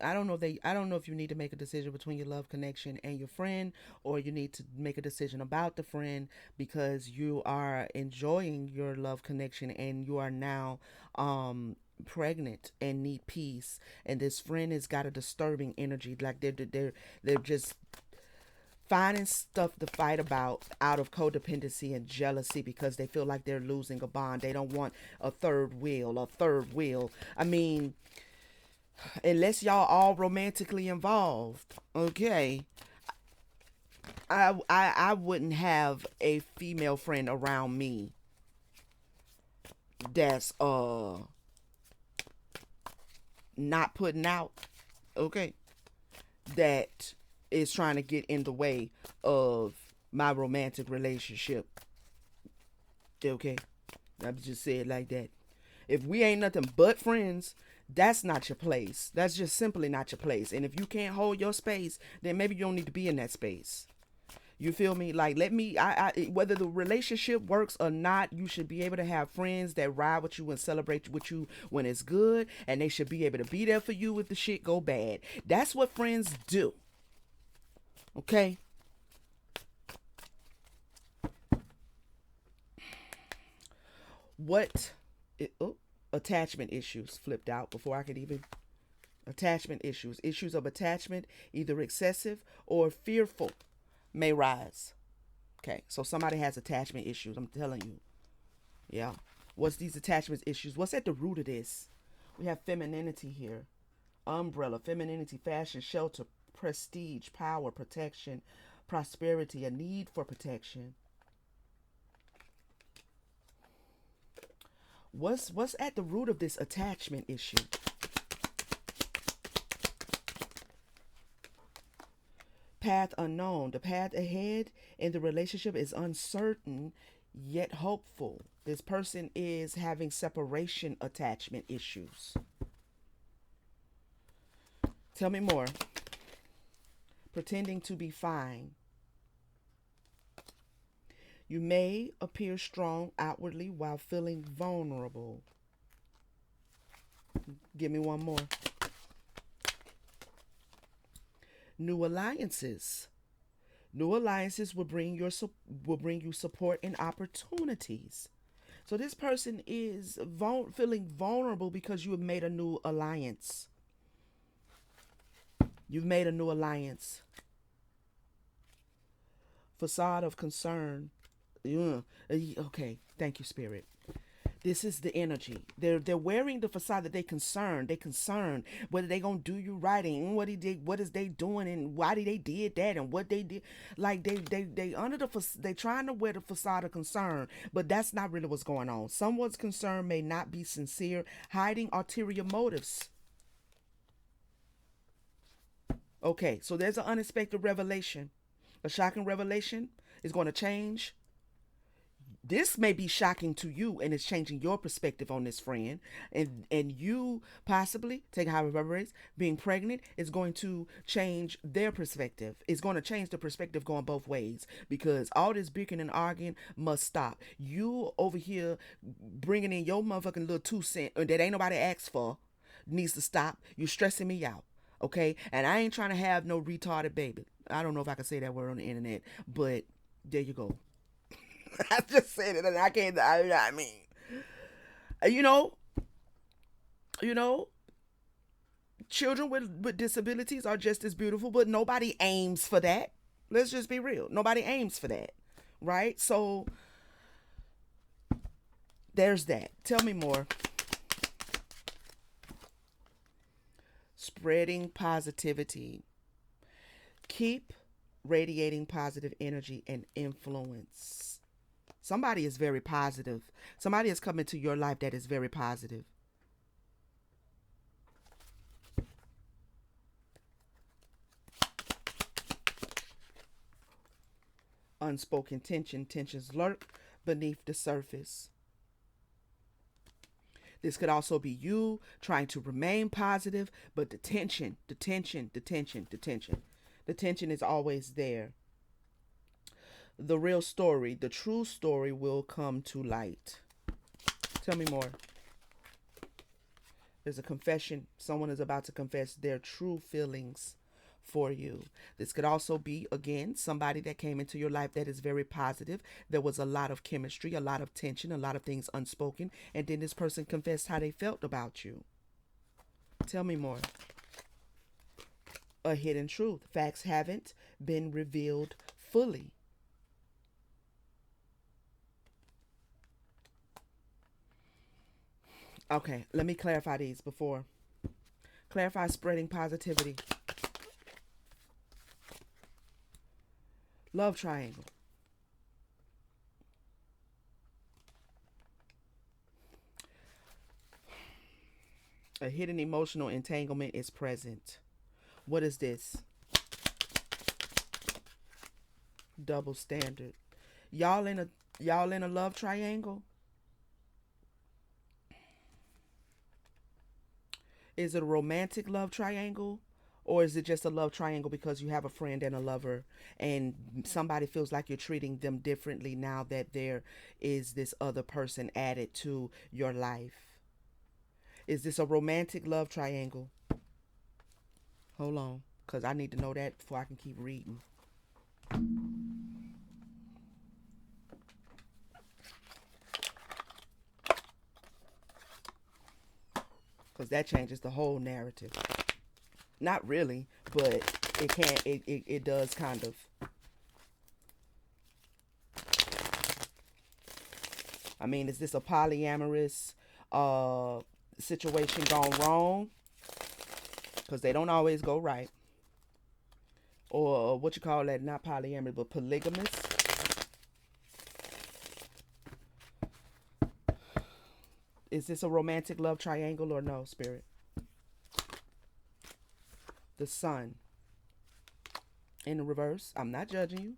I don't know if you need to make a decision between your love connection and your friend, or you need to make a decision about the friend because you are enjoying your love connection and you are now pregnant and need peace, and this friend has got a disturbing energy, like they're just finding stuff to fight about out of codependency and jealousy because they feel like they're losing a bond. They don't want a third wheel. I mean, unless y'all all romantically involved, okay. I wouldn't have a female friend around me that's not putting out, okay, that is trying to get in the way of my romantic relationship. Okay. I'm just say it like that. If we ain't nothing but friends, that's not your place. That's just simply not your place. And if you can't hold your space, then maybe you don't need to be in that space. You feel me? Like, let me, whether the relationship works or not, you should be able to have friends that ride with you and celebrate with you when it's good. And they should be able to be there for you if the shit go bad. That's what friends do. Okay? What, attachment issues flipped out before I could even, attachment issues. Issues of attachment, either excessive or fearful, may rise. Okay, so somebody has attachment issues, I'm telling you. Yeah. What's these attachment issues? What's at the root of this? We have femininity here. Umbrella, femininity, fashion, shelter, prestige, power, protection, prosperity, a need for protection. What's at the root of this attachment issue? Path unknown. The path ahead in the relationship is uncertain yet hopeful. This person is having separation attachment issues. Tell me more. Pretending to be fine. You may appear strong outwardly while feeling vulnerable. Give me one more. New alliances. New alliances will bring you support and opportunities. So this person is feeling vulnerable because you have made a new alliance. You've made a new alliance. Facade of concern. Yeah. Okay, thank you, Spirit. This is the energy. They're wearing the facade that they concerned. They concerned whether they gonna do you right and what he did, what is they doing and why they did that and what they did. Like they under the they trying to wear the facade of concern, but that's not really what's going on. Someone's concern may not be sincere, hiding ulterior motives. Okay, so there's an unexpected revelation. A shocking revelation is going to change. This may be shocking to you and it's changing your perspective on this friend, and you possibly take however it is being pregnant is going to change their perspective. It's going to change the perspective going both ways, because all this bickering and arguing must stop. You over here bringing in your motherfucking little 2 cent that ain't nobody asked for needs to stop. You stressing me out. Okay, and I ain't trying to have no retarded baby. I don't know if I can say that word on the internet, but there you go. I just said it, and I can't. I mean, you know, you know, children with disabilities are just as beautiful, but nobody aims for that. Let's just be real. Nobody aims for that, right? So there's that. Tell me more. Spreading positivity. Keep radiating positive energy and influence. Somebody is very positive. Somebody has come into your life that is very positive. Unspoken tensions lurk beneath the surface. This could also be you trying to remain positive, but the tension is always there. The real story, the true story will come to light. Tell me more. There's a confession. Someone is about to confess their true feelings for you. This could also be, again, somebody that came into your life that is very positive. There was a lot of chemistry, a lot of tension, a lot of things unspoken, and then this person confessed how they felt about you. Tell me more. A hidden truth. Facts haven't been revealed fully. Okay, let me clarify these before. Clarify spreading positivity. Love triangle. A hidden emotional entanglement is present. What is this? Double standard. Y'all in a love triangle? Is it a romantic love triangle? Or is it just a love triangle because you have a friend and a lover and somebody feels like you're treating them differently now that there is this other person added to your life? Is this a romantic love triangle? Hold on, because I need to know that before I can keep reading. Because that changes the whole narrative. Not really, but it does kind of. I mean, is this a polyamorous situation gone wrong? Because they don't always go right. Or what you call that, not polyamorous, but polygamous. Is this a romantic love triangle or no, Spirit? The Sun. In the reverse. I'm not judging you.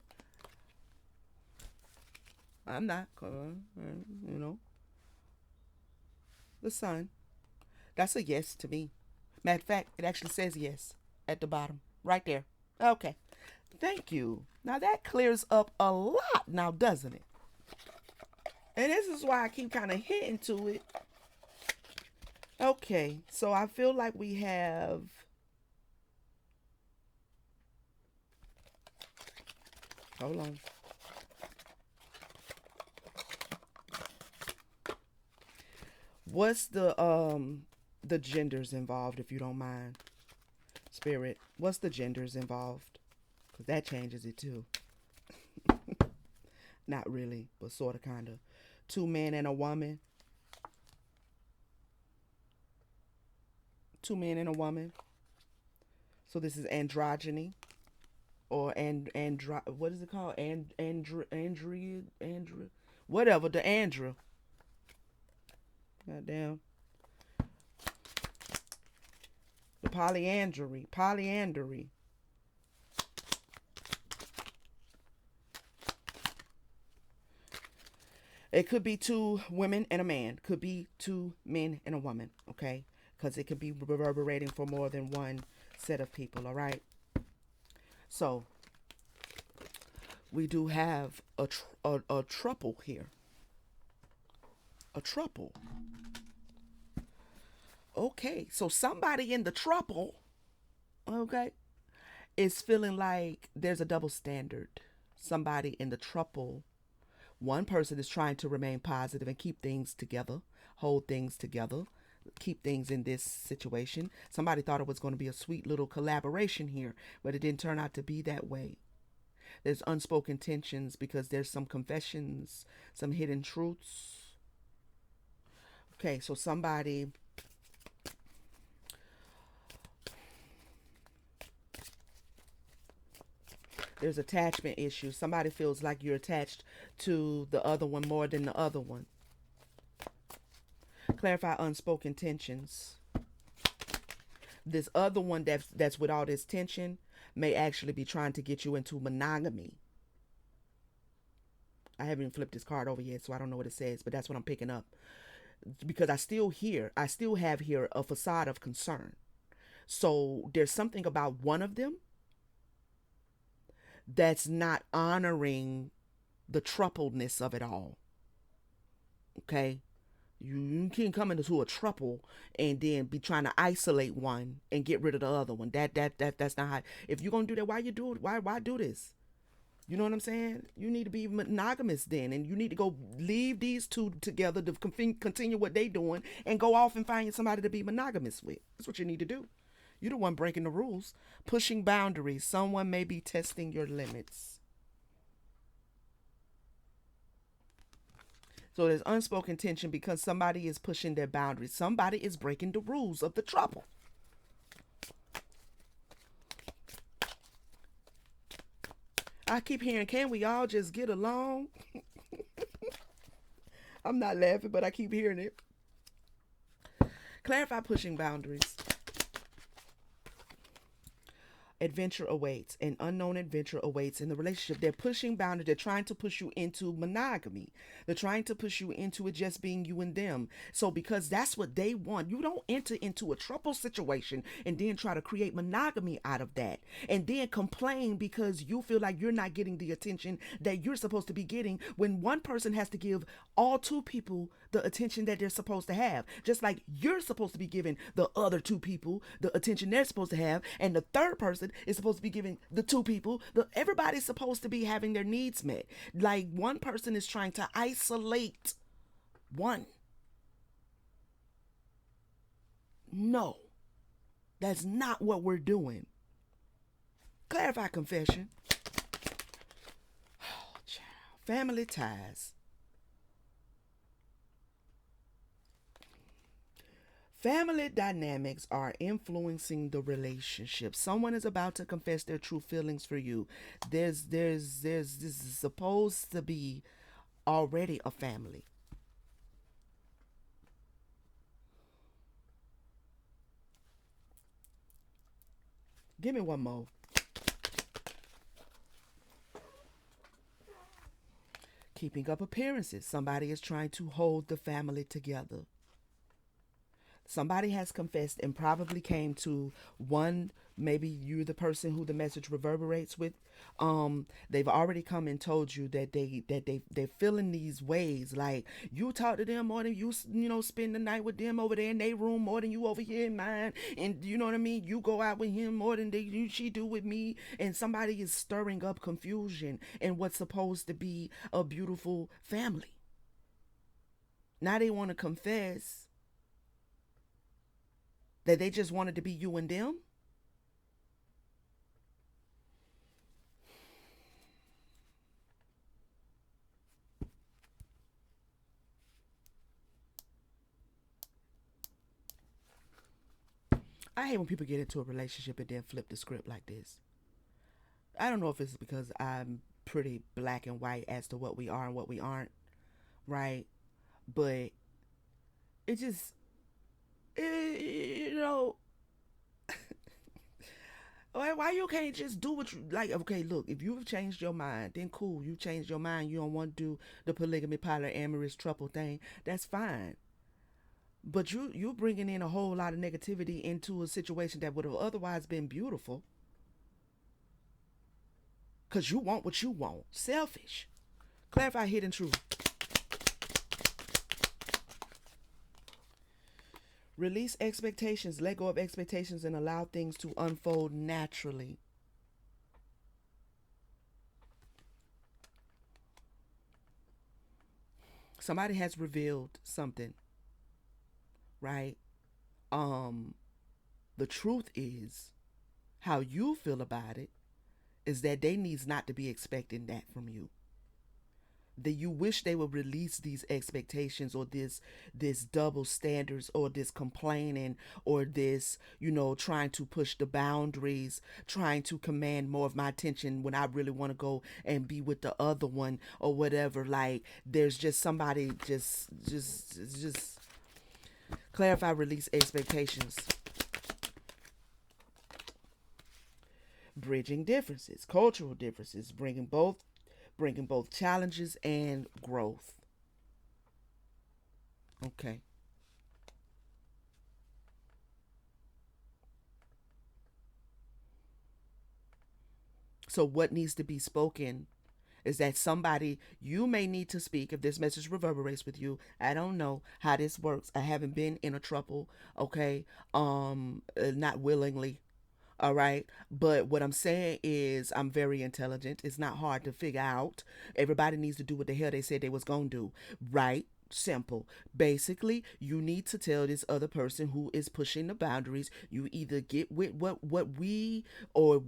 I'm not. You know. The Sun. That's a yes to me. Matter of fact, it actually says yes at the bottom. Right there. Okay. Thank you. Now that clears up a lot now, doesn't it? And this is why I keep kind of hitting to it. Okay. So I feel like we have... Hold on. What's the genders involved, if you don't mind? Spirit, what's the genders involved? Because that changes it too. Not really, but sort of, kind of. 2 men and a woman. two men and a woman. So this is androgyny or what is it called? Andrea, whatever, the Andra. Goddamn. The polyandry. It could be two women and a man. Could be two men and a woman. Okay, because it could be reverberating for more than one set of people. All right. So we do have a trouble here. A trouble. Okay, so somebody in the trouble, okay, is feeling like there's a double standard. Somebody in the trouble. One person is trying to remain positive and keep things together, hold things together, keep things in this situation. Somebody thought it was going to be a sweet little collaboration here, but it didn't turn out to be that way. There's unspoken tensions because there's some confessions, some hidden truths. Okay, so there's attachment issues. Somebody feels like you're attached to the other one more than the other one. Clarify unspoken tensions. This other one that's with all this tension may actually be trying to get you into monogamy. I haven't even flipped this card over yet, so I don't know what it says, but that's what I'm picking up. Because I still have here a facade of concern. So there's something about one of them that's not honoring the troubledness of it all. Okay? You can't come into a trouble and then be trying to isolate one and get rid of the other one. That's not how. If you're gonna do that, why you do it? Why do this? You know what I'm saying? You need to be monogamous then, and you need to go leave these two together to continue what they doing and go off and find somebody to be monogamous with. That's what you need to do. You're the one breaking the rules, pushing boundaries. Someone may be testing your limits. So there's unspoken tension because somebody is pushing their boundaries. Somebody is breaking the rules of the trouble. I keep hearing, can we all just get along? I'm not laughing, but I keep hearing it. Clarify pushing boundaries. Adventure awaits. An unknown adventure awaits in the relationship. They're pushing boundaries. They're trying to push you into monogamy. They're trying to push you into it just being you and them. So because that's what they want, you don't enter into a trouble situation and then try to create monogamy out of that. And then complain because you feel like you're not getting the attention that you're supposed to be getting when one person has to give all two people the attention that they're supposed to have. Just like you're supposed to be giving the other two people the attention they're supposed to have, and the third person is supposed to be giving the two people everybody's supposed to be having their needs met. Like one person is trying to isolate one. No, that's not what we're doing. Clarify confession. Oh, child. Family ties. Family dynamics are influencing the relationship. Someone is about to confess their true feelings for you. This is supposed to be already a family. Give me one more. Keeping up appearances. Somebody is trying to hold the family together. Somebody has confessed and probably came to one, maybe you're the person who the message reverberates with. They've already come and told you that they're feeling these ways, like you talk to them more than you spend the night with them over there in their room more than you over here in mine, and you know what I mean, you go out with him more than she do with me. And somebody is stirring up confusion in what's supposed to be a beautiful family. Now they want to confess that they just wanted to be you and them. I hate when people get into a relationship and then flip the script like this. I don't know if it's because I'm pretty black and white as to what we are and what we aren't, right? But it just, you know, why you can't just do what you like? Okay, look, if you've changed your mind, then cool. You changed your mind. You don't want to do the polygamy, polyamorous, triple thing. That's fine. But you bringing in a whole lot of negativity into a situation that would have otherwise been beautiful because you want what you want. Selfish. Clarify hidden truth. Release expectations, let go of expectations, and allow things to unfold naturally. Somebody has revealed something, right? Um, the truth is, how you feel about it is that they needs not to be expecting that from you. That you wish they would release these expectations or this double standards or this complaining or this, trying to push the boundaries, trying to command more of my attention when I really want to go and be with the other one or whatever. Like there's just somebody just clarify, release expectations. Bridging differences, cultural differences, bringing both challenges and growth. Okay. So what needs to be spoken is that somebody, you may need to speak if this message reverberates with you. I don't know how this works. I haven't been in a trouble, okay? Not willingly. All right. But what I'm saying is I'm very intelligent. It's not hard to figure out. Everybody needs to do what the hell they said they was going to do. Right? Simple. Basically, you need to tell this other person who is pushing the boundaries, you either get with what we or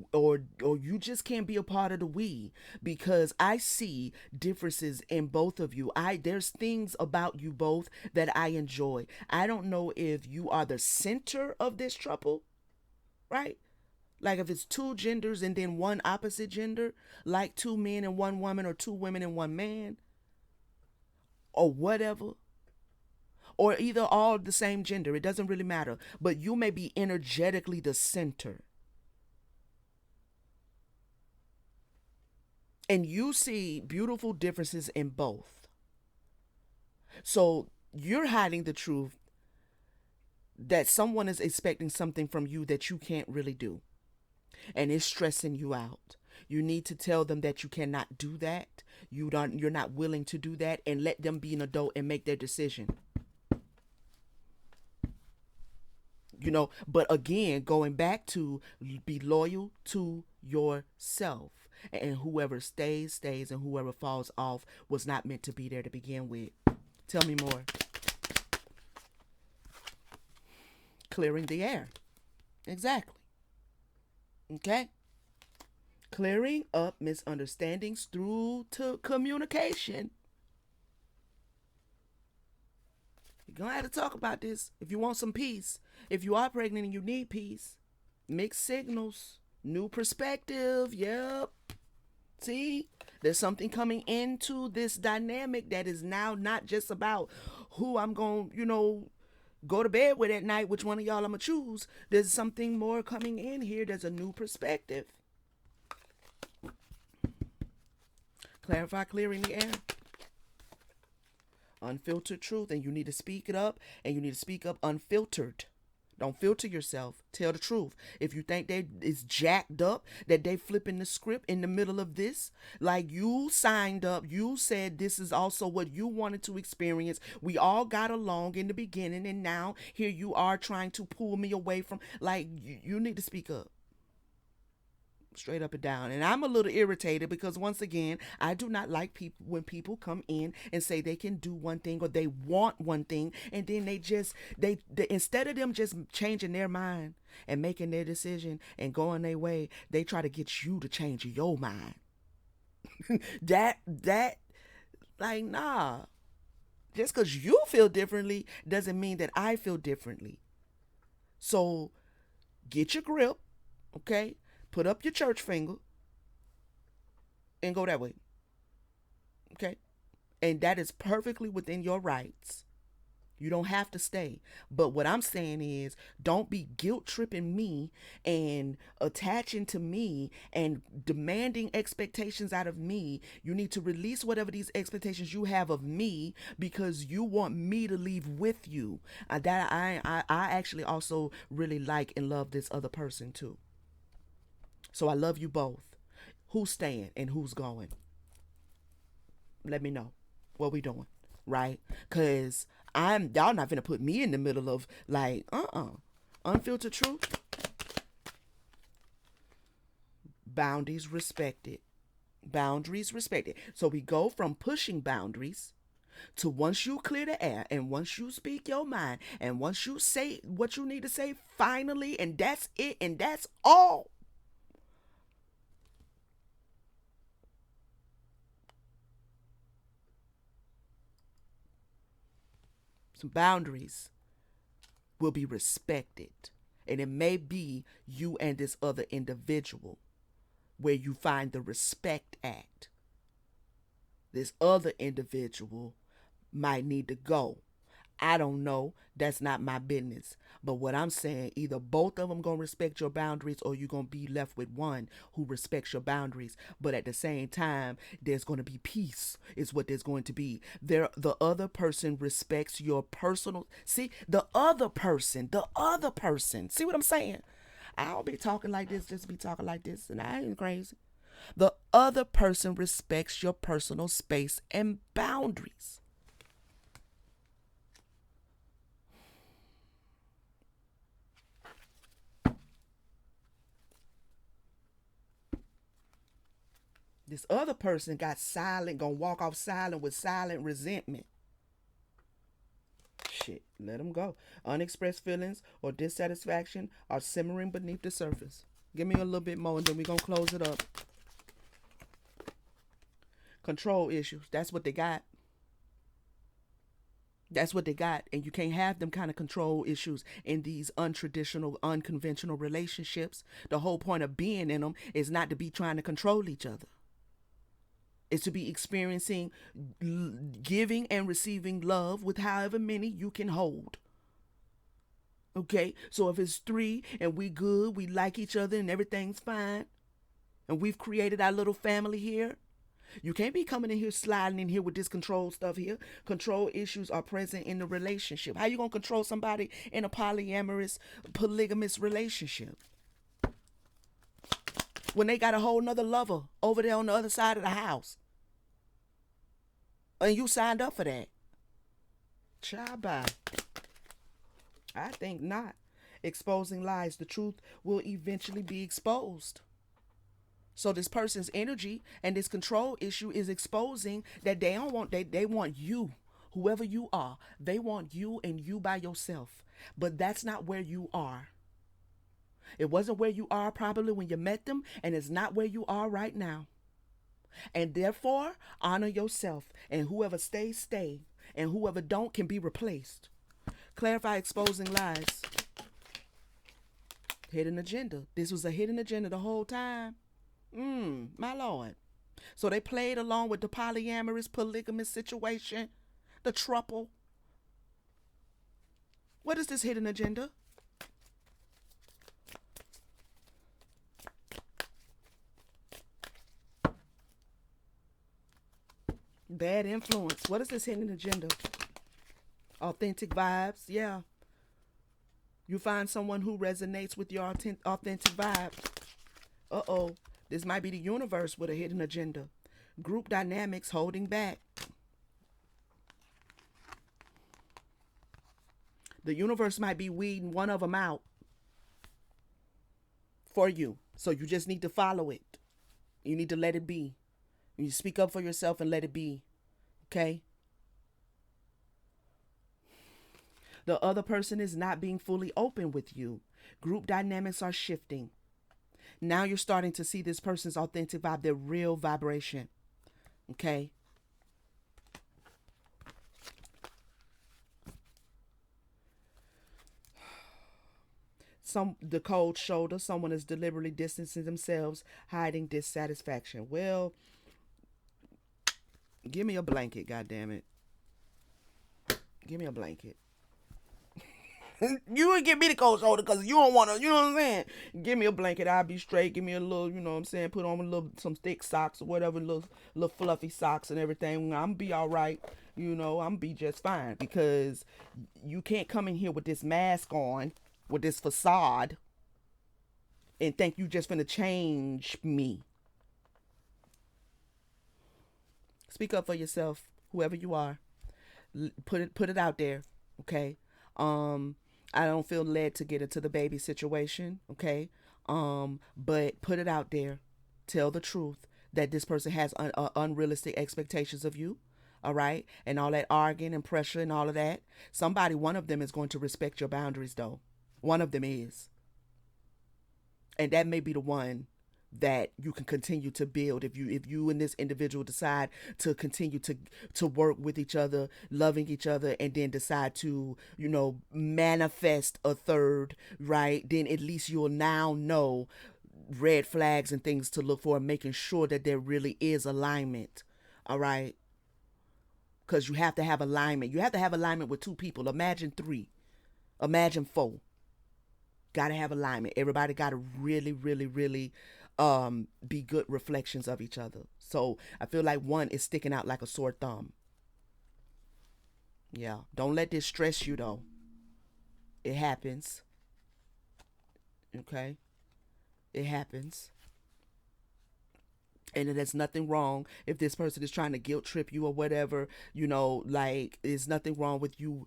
you just can't be a part of the we, because I see differences in both of you. There's things about you both that I enjoy. I don't know if you are the center of this trouble, right? Like if it's two genders and then one opposite gender, like two men and one woman or two women and one man or whatever, or either all the same gender, it doesn't really matter. But you may be energetically the center. And you see beautiful differences in both. So you're hiding the truth that someone is expecting something from you that you can't really do. And it's stressing you out. You need to tell them that you cannot do that. You're not willing to do that, and let them be an adult and make their decision. But again, going back to be loyal to yourself. And whoever stays, and whoever falls off was not meant to be there to begin with. Tell me more. Clearing the air. Exactly. Okay? Clearing up misunderstandings through to communication. You're going to have to talk about this if you want some peace. If you are pregnant and you need peace, mixed signals, new perspective. Yep. See, there's something coming into this dynamic that is now not just about who I'm going to, go to bed with at night, which one of y'all I'm going to choose. There's something more coming in here. There's a new perspective. Clarify, clearing the air. Unfiltered truth, and you need to speak it up, and you need to speak up unfiltered. Don't filter yourself. Tell the truth. If you think they is jacked up, that they flipping the script in the middle of this, like you signed up, you said this is also what you wanted to experience. We all got along in the beginning, and now here you are trying to pull me away from, like, you need to speak up. Straight up and down. And I'm a little irritated because, once again, I do not like people when people come in and say they can do one thing or they want one thing, and then they instead of them just changing their mind and making their decision and going their way, they try to get you to change your mind. that like, nah. Just because you feel differently doesn't mean that I feel differently. So Get your grip, okay? Put up your church finger and go that way, okay? And that is perfectly within your rights. You don't have to stay. But what I'm saying is, don't be guilt tripping me and attaching to me and demanding expectations out of me. You need to release whatever these expectations you have of me because you want me to leave with you. I actually also really like and love this other person too. So I love you both. Who's staying and who's going? Let me know what we doing, right? Cause y'all not gonna put me in the middle of like unfiltered truth. Boundaries respected. Boundaries respected. So we go from pushing boundaries to once you clear the air and once you speak your mind and once you say what you need to say finally and that's it and that's all. Some boundaries will be respected. And it may be you and this other individual where you find the respect at. This other individual might need to go. I don't know. That's not my business. But what I'm saying, either both of them gonna respect your boundaries or you're gonna be left with one who respects your boundaries. But at the same time, there's gonna be peace, is what there's going to be. The other person respects your personal the other person. See what I'm saying? I don't be talking like this, just be talking like this, and I ain't crazy. The other person respects your personal space and boundaries. This other person got silent, gonna walk off silent with silent resentment. Shit, let them go. Unexpressed feelings or dissatisfaction are simmering beneath the surface. Give me a little bit more and then we're gonna close it up. Control issues. That's what they got. That's what they got. And you can't have them kind of control issues in these untraditional, unconventional relationships. The whole point of being in them is not to be trying to control each other. It's to be experiencing giving and receiving love with however many you can hold. Okay, so if it's three and we good, we like each other and everything's fine, and we've created our little family here, you can't be coming in here sliding in here with this control stuff here. Control issues are present in the relationship. How you gonna control somebody in a polyamorous, polygamous relationship when they got a whole nother lover over there on the other side of the house? And you signed up for that. Child bye. I think not. Exposing lies. The truth will eventually be exposed. So this person's energy and this control issue is exposing that they don't want they want you, whoever you are. They want you and you by yourself. But that's not where you are. It wasn't where you are probably when you met them, and it's not where you are right now. And therefore, honor yourself. And whoever stays, stay. And whoever don't can be replaced. Clarify exposing lies. Hidden agenda. This was a hidden agenda the whole time. My Lord. So they played along with the polyamorous, polygamous situation. The trouble. What is this hidden agenda? Bad influence. What is this hidden agenda? Authentic vibes. Yeah. You find someone who resonates with your authentic vibe. Uh-oh. This might be the universe with a hidden agenda. Group dynamics holding back. The universe might be weeding one of them out for you. So you just need to follow it. You need to let it be. You speak up for yourself and let it be. Okay? The other person is not being fully open with you. Group dynamics are shifting. Now you're starting to see this person's authentic vibe, their real vibration. Okay? some the cold shoulder. Someone is deliberately distancing themselves, hiding dissatisfaction. Well, give me a blanket, goddamn it. Give me a blanket. You would give me the cold shoulder because you don't want to, you know what I'm saying? Give me a blanket, I'll be straight. Give me a little, you know what I'm saying? Put on a little, some thick socks or whatever, little fluffy socks and everything. I'm be all right. You know, I'm be just fine because you can't come in here with this mask on, with this facade, and think you just finna change me. Speak up for yourself, whoever you are. Put it out there, okay? Um, I don't feel led to get into the baby situation, okay? But put it out there. Tell the truth that this person has unrealistic expectations of you, all right? And all that arguing and pressure and all of that. Somebody, one of them is going to respect your boundaries, though. One of them is, and that may be the one that you can continue to build if you and this individual decide to continue to work with each other, loving each other, and then decide to, manifest a third, right? Then at least you'll now know red flags and things to look for, and making sure that there really is alignment, all right? Because you have to have alignment. You have to have alignment with two people. Imagine three, imagine four. Got to have alignment. Everybody got to really, really, really be good reflections of each other. So I feel like one is sticking out like a sore thumb. Yeah. Don't let this stress you though. It happens. Okay. It happens. And there's nothing wrong if this person is trying to guilt trip you or whatever, like there's nothing wrong with you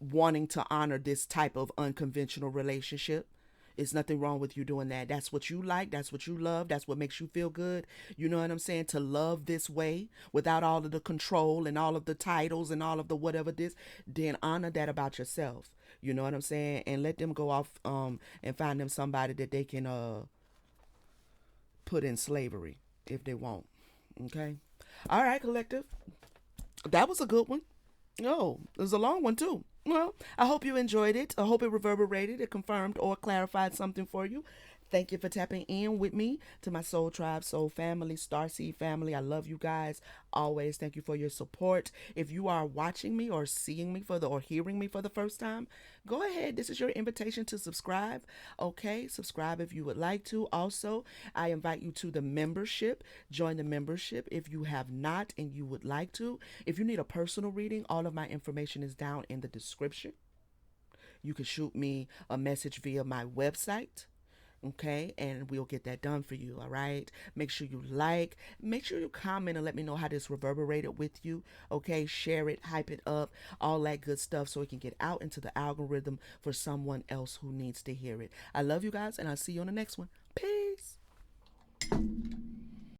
wanting to honor this type of unconventional relationship. It's nothing wrong with you doing that. That's what you like. That's what you love. That's what makes you feel good. You know what I'm saying? To love this way without all of the control and all of the titles and all of the whatever this, then honor that about yourself. You know what I'm saying? And let them go off and find them somebody that they can put in slavery if they want. Okay? All right, collective. That was a good one. Oh, it was a long one too. Well, I hope you enjoyed it. I hope it reverberated, it confirmed, or clarified something for you. Thank you for tapping in with me to my Soul Tribe, Soul Family, Starseed family. I love you guys. Always thank you for your support. If you are watching me or seeing me or hearing me for the first time, go ahead. This is your invitation to subscribe. Okay, subscribe if you would like to. Also, I invite you to the membership. Join the membership if you have not and you would like to. If you need a personal reading, all of my information is down in the description. You can shoot me a message via my website, okay, and we'll get that done for you. All right, make sure you make sure you comment and let me know how this reverberated with you. Okay, share it, hype it up, all that good stuff, so it can get out into the algorithm for someone else who needs to hear it. I love you guys, and I'll see you on the next one. Peace.